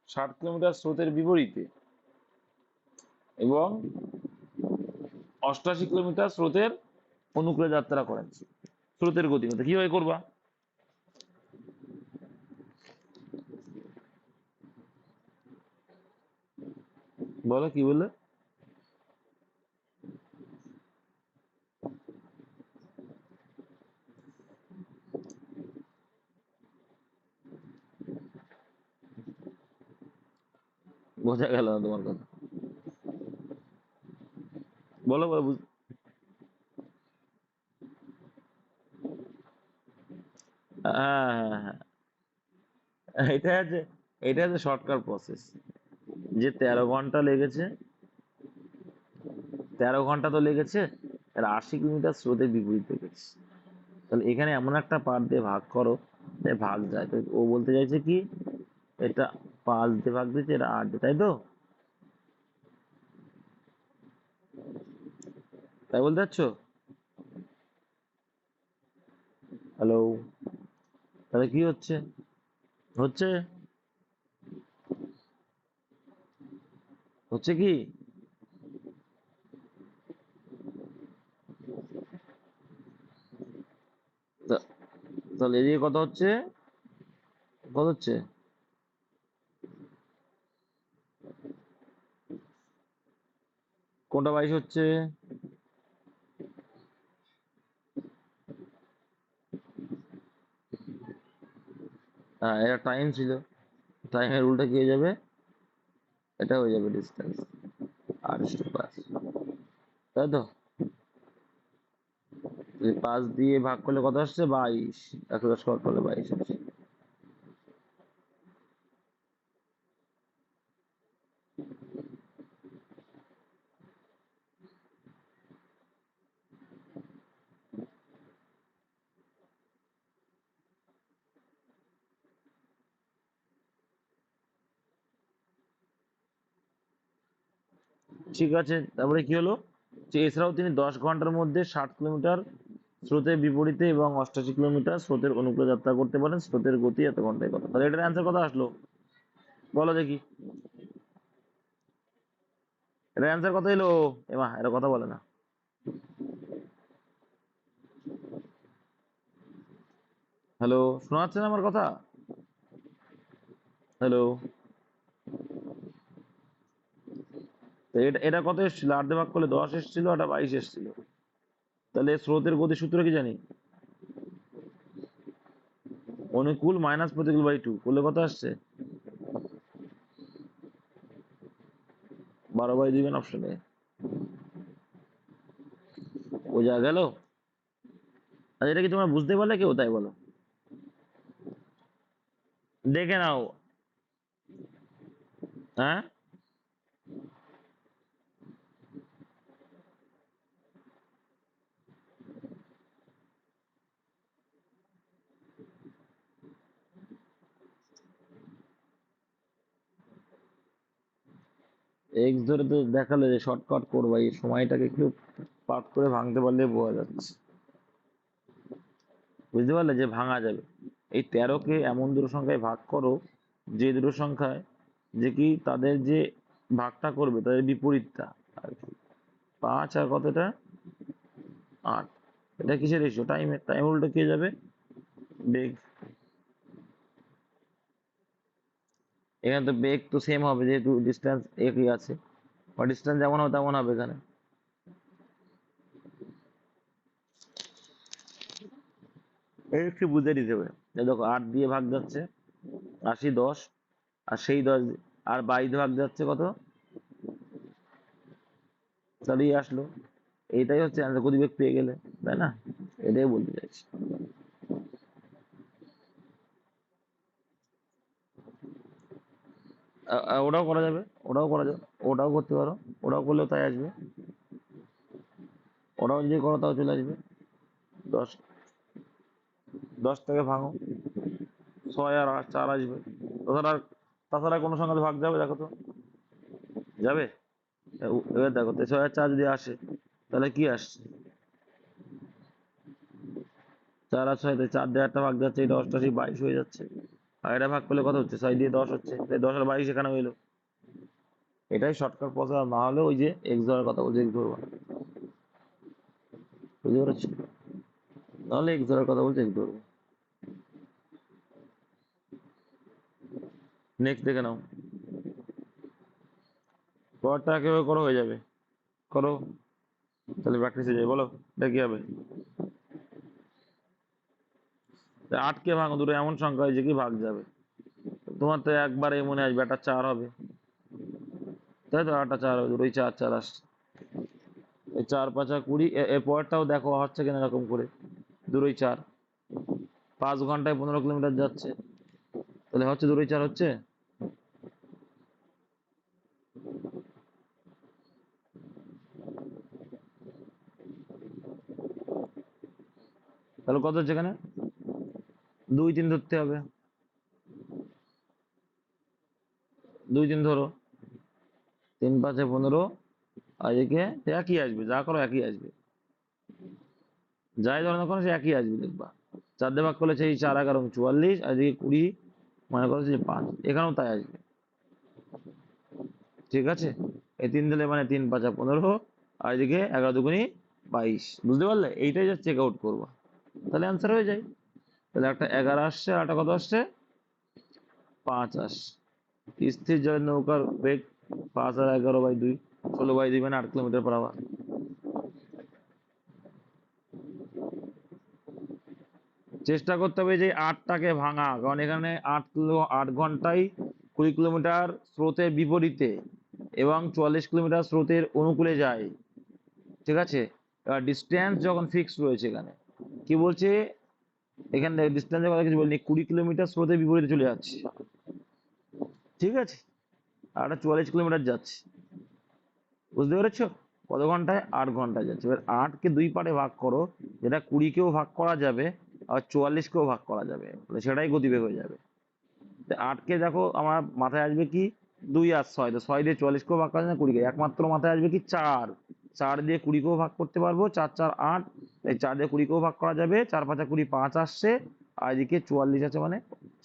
[SPEAKER 1] 60 কিলোমিটার স্রোতের বিপরীতে এবং 88 কিলোমিটার স্রোতের অনুকূলে যাত্রা করেন। স্রোতের গতিমতি কিভাবে করবা, বলো কি বললে, বোঝা গেল না তোমার কথা, বলো বলো হ্যাঁ হ্যাঁ হ্যাঁ, এটা হচ্ছে, এটা হচ্ছে শর্টকাট প্রসেস। যে 13 ঘন্টা লেগেছে, 13 ঘন্টা তো লেগেছে, আর 80 কিলোমিটার স্রোতের বিপরীতে গেছে। তাহলে এখানে এমন একটা পার্ট দিয়ে ভাগ করো, তাই ভাগ যায়। তো ও বলতে চাইছে কি, এটা 5 দিয়ে ভাগ দিচ্ছে, এটা 8 দিয়ে, তাই তো? তাই বলতে চাচ্ছ? হ্যালো? তাহলে কি হচ্ছে? হচ্ছে, হচ্ছে কি? তা- তাহলে এদিকে কত হচ্ছে? কত হচ্ছে? কোনটা 22 হচ্ছে? হ্যাঁ, এটা টাইম ছিল। টাইমের উল্টা কি হয়ে যাবে? এটা হয়ে যাবে ডিস্টেন্স, আর ইস টু 5, তাই তো? 5 দিয়ে ভাগ করলে কত আসছে? 22। 110 ভাগ করলে 22 আসছে। ঠিক আছে, তারপরে কি হলো? যে এছাড়াও তিনি 10 ঘন্টার মধ্যে 60 কিলোমিটার স্রোতের বিপরীতে এবং 88 কিলোমিটার স্রোতের অনুকূলে যাত্রা করতে পারেন। স্রোতের গতি এত ঘন্টায় কত? তাহলে এটার অ্যান্সার কত আসলো? বলো দেখি। এটার অ্যান্সার কত এলো? এমা, এটা কথা বলে না। হ্যালো, শোনা যাচ্ছে না আমার কথা? হ্যালো? তো এটা এটা কত এসেছিল? 8 দিয়ে ভাগ করলে 10 এসেছিল, এটা 22 এসেছিল। তাহলে স্রোতের গতির সূত্র কি জানি? অনুকূল মাইনাস প্রতিকূল বাই 2 করলে কত আসছে? 12/2 অপশনে। ও যা গেল। আর এটা কি তোমরা বুঝতে পারলে কেউ? তাই বলো। দেখে নাও। হ্যাঁ, এক্স ধরে তো দেখালে যে শর্টকাট করবা, এই সময়টাকে একটু পার্ট করে ভাঙতে পারলে বোঝা যাচ্ছে। বুঝতে পারলে যে ভাঙা যাবে। এই 13কে এমন দুটো সংখ্যায় ভাগ করো, যে দুটো সংখ্যায় যে কি তাদের যে ভাগটা করবে তাদের বিপরীতটা আর কি। 5 আর কতটা? 8। এটা কিসের রেশিও? টাইমের। টাইম উল্টো কে যাবে? বেগ। এখানে তো বেগ তো সেম হবে, যেহেতু ডিস্টেন্স একই আছে, বা ডিস্টেন্স যেমন হবে তেমন হবে এখানে। এই একটু বুঝে দিতে হবে। এই দেখো 8 দিয়ে ভাগ যাচ্ছে 80, 10, আর সেই 10 আর 22 দিয়ে ভাগ যাচ্ছে কত? তাহলেই আসলো। এইটাই হচ্ছে অ্যান্সার, গতিবেগ পেয়ে গেলে, তাই না? এটাই বলতে চাইছি। ওটাও করা যাবে, ওটাও করা যাবে, ওটাও করতে পারো। ওটাও করলেও তাই আসবে। ওটাও যদি করো তাও চলে আসবে। 10, 10 থেকে ভাঙো, 6 আর 4 আসবে। তাছাড়া, তাছাড়া কোনো সংখ্যাতে ভাগ যাবে দেখো তো? যাবে? এবার দেখো, 6 আর 4 যদি আসে, তাহলে কি আসছে? 4 আর 6 তে 4 দিয়ে একটা ভাগ যাচ্ছে, এটা 88, 22 হয়ে যাচ্ছে। আর এটা ভাগ করলে কত হচ্ছে? 6 দিয়ে 10 হচ্ছে, তাই 10 আর 22 এখানে হইলো। এটাই শর্টকাট প্রসেস। না হলে ওই যে এক্স ধরার কথা বলছে, এক্স ধরবা। বুঝতে পারছি? নাহলে এক্স ধরার কথা বলছে, এক্স ধরবো। নেক্সট দেখে নাও। পরেরটা কিভাবে করো, হয়ে যাবে। করো, তাহলে প্র্যাকটিস হয়ে যাবে। বলো, এটা কি হবে? 8কে ভাঙো, দুটো এমন সংখ্যা হয়েছে কি ভাগ যাবে। তোমার তো একবারে মনে আসবে একটা 4 হবে, তাই তো? একটা 4 হবে, দুটোই 4 4 আসছে। এই 4 5 20, এর পরেরটাও দেখো হচ্ছে কিনা এরকম করে। দুটোই 4। 5 ঘন্টায় 15 কিলোমিটার যাচ্ছে, তাহলে হচ্ছে দুটোই 4 হচ্ছে। তাহলে কত হচ্ছে এখানে? 2 3 ধরতে হবে, 2 3 ধরো, 3 5 15, আর এদিকে একই আসবে, যা করো একই আসবে, যাই ধরো না কোনো সে একই আসবে দেখবা। 4 দিয়ে ভাগ করলে সেই 4 11 44, আর এদিকে 20, মনে করো যে 5, এখানেও তাই আসবে। ঠিক আছে, এই 3 দিলে মানে 3 5 15, আর এদিকে 11 দুগুনি 22, বুঝতে পারলে? এইটাই জাস্ট চেক আউট করবা, তাহলে অ্যান্সার হয়ে যায়। তাহলে একটা 11 আসছে, আর একটা কত আসছে? 5 আসছে। স্থির জলের নৌকার বেগ 5 আর 11/2, 16/2 মানে 8 কিলোমিটার/আওয়ার। চেষ্টা করতে হবে যে 8টাকে ভাঙা, কারণ এখানে 8 ঘন্টায় 20 কিলোমিটার স্রোতের বিপরীতে এবং 44 কিলোমিটার স্রোতের অনুকূলে যায়। ঠিক আছে, এবার ডিস্টেন্স যখন ফিক্স রয়েছে এখানে কি বলছে, এখানে ডিস্টেন্সের কথা কিছু বলিনি, 20 কিলোমিটার স্রোতের বিপরীতে চলে যাচ্ছে। ঠিক আছে, আর একটা 44 কিলোমিটার যাচ্ছে, বুঝতে পেরেছো? কত ঘন্টায়? 8 ঘন্টায় যাচ্ছে। এবার 8কে 2 পার্টে ভাগ করো, যেটা 20কেও ভাগ করা যাবে আর 44কেও ভাগ করা যাবে, তাহলে সেটাই গতিবেগ হয়ে যাবে। 8কে দেখো আমার মাথায় আসবে কি, 2 আর 6, তো 6 দিয়ে 44কেও ভাগ করা যায় না, 20কে, একমাত্র মাথায় আসবে কি 4, 4 দিয়ে 20কেও ভাগ করতে পারবো, 4 4 8, এই 4 দিয়ে 20কেও ভাগ করা যাবে, 4 5 20, 5 আসছে, আর এদিকে 44 আছে, মানে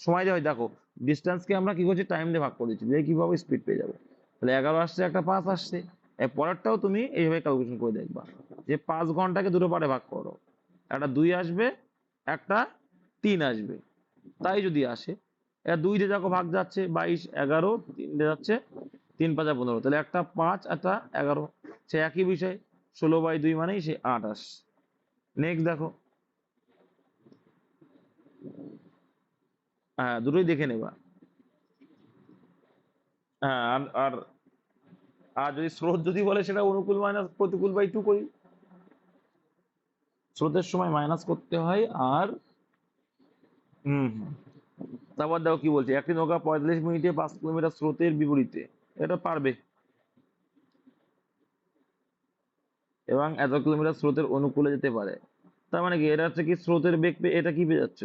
[SPEAKER 1] সময় দিয়ে হয় দেখো, ডিস্টেন্সকে আমরা কি করছি, টাইম দিয়ে ভাগ করে দিচ্ছি, দিয়ে কিভাবে স্পিড পেয়ে যাবো। তাহলে 11 আসছে, একটা 5 আসছে। এর পরেরটাও তুমি এইভাবে ক্যালকুলেশন করে দেখবা, যে 5 ঘন্টাকে দুটো পার্টে ভাগ করো, একটা 2 আসবে, একটা 3 আসবে, তাই যদি আসে, এর 2 দিয়ে দেখো ভাগ যাচ্ছে 22 11, 3 দিয়ে যাচ্ছে 3 5 15, তাহলে একটা 5 একটা 11, সে একই বিষয়, 16/2 মানেই সে 8 আসে। নেক্সট দেখো, হ্যাঁ দুটোই দেখে নেবা। হ্যাঁ, আর আর আর যদি স্রোত যদি বলে সেটা অনুকূল মাইনাস প্রতিকূল/2 করি, স্রোতের সময় মাইনাস করতে হয়। আর হুম হুম, তারপর দেখো কি বলছে, একটি নৌকা 45 মিনিটে 5 কিলোমিটার স্রোতের বিপরীতে, এটা পারবে, এবং এত কিলোমিটার স্রোতের অনুকূলে যেতে পারে। তার মানে কি, এটা হচ্ছে কি স্রোতের বেগ এটা কি পেয়ে যাচ্ছ,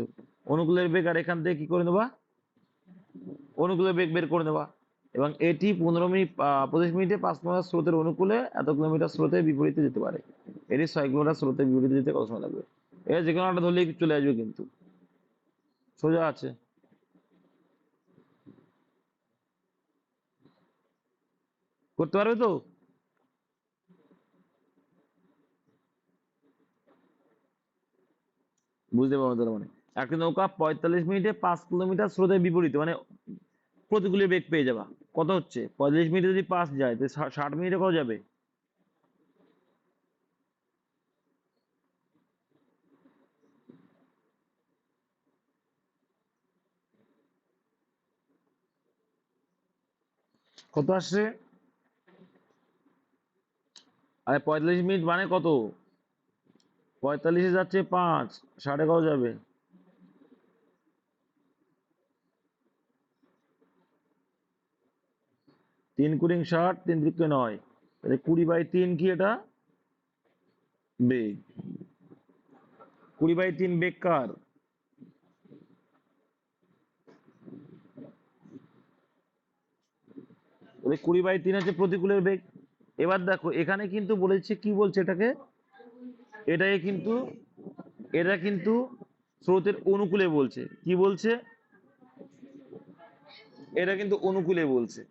[SPEAKER 1] অনুকূলের বেগ, আর এখান থেকে কি করে নেবা, অনুকূলের বেগ বের করে নেবা। এবং এটি 15 মিনিট 25 মিনিটে 5 কিলোমিটার স্রোতের অনুকূলে এত কিলোমিটার স্রোতের বিপরীতে যেতে পারে, এটি 6 কিলোমিটার স্রোতের বিপরীতে যেতে কত সময় লাগবে। এটা যে কোনো একটা ধরলেই চলে আসবে, কিন্তু সোজা আছে। করতে পারবে তো? বুঝতে পারবো তার মানে, একটি নৌকা 45 মিনিটে 5 কিলোমিটার স্রোতের বিপরীতে, মানে প্রতিকূলে বেগ পেয়ে যাবা। কত হচ্ছে, 45 মিনিটে যদি 5 যায়, তো 60 মিনিটে কত যাবে? কত আসছে? আরে 45 মিনিট মানে কত, 45-এ যাচ্ছে 5, 60-এ কত যাবে? 3 × 60, 3 × 9, তাহলে 20/3 কি এটা বেগ, 20/3 বেগ কার? তাহলে 20/3 হচ্ছে প্রতিকূলের বেগ। এবার দেখো এখানে কিন্তু বলেছে, কি বলছে এটাকে, এটাকে কিন্তু, এটা কিন্তু স্রোতের অনুকূলে বলছে, কি বলছে, এটা কিন্তু অনুকূলে বলছে।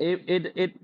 [SPEAKER 1] এ-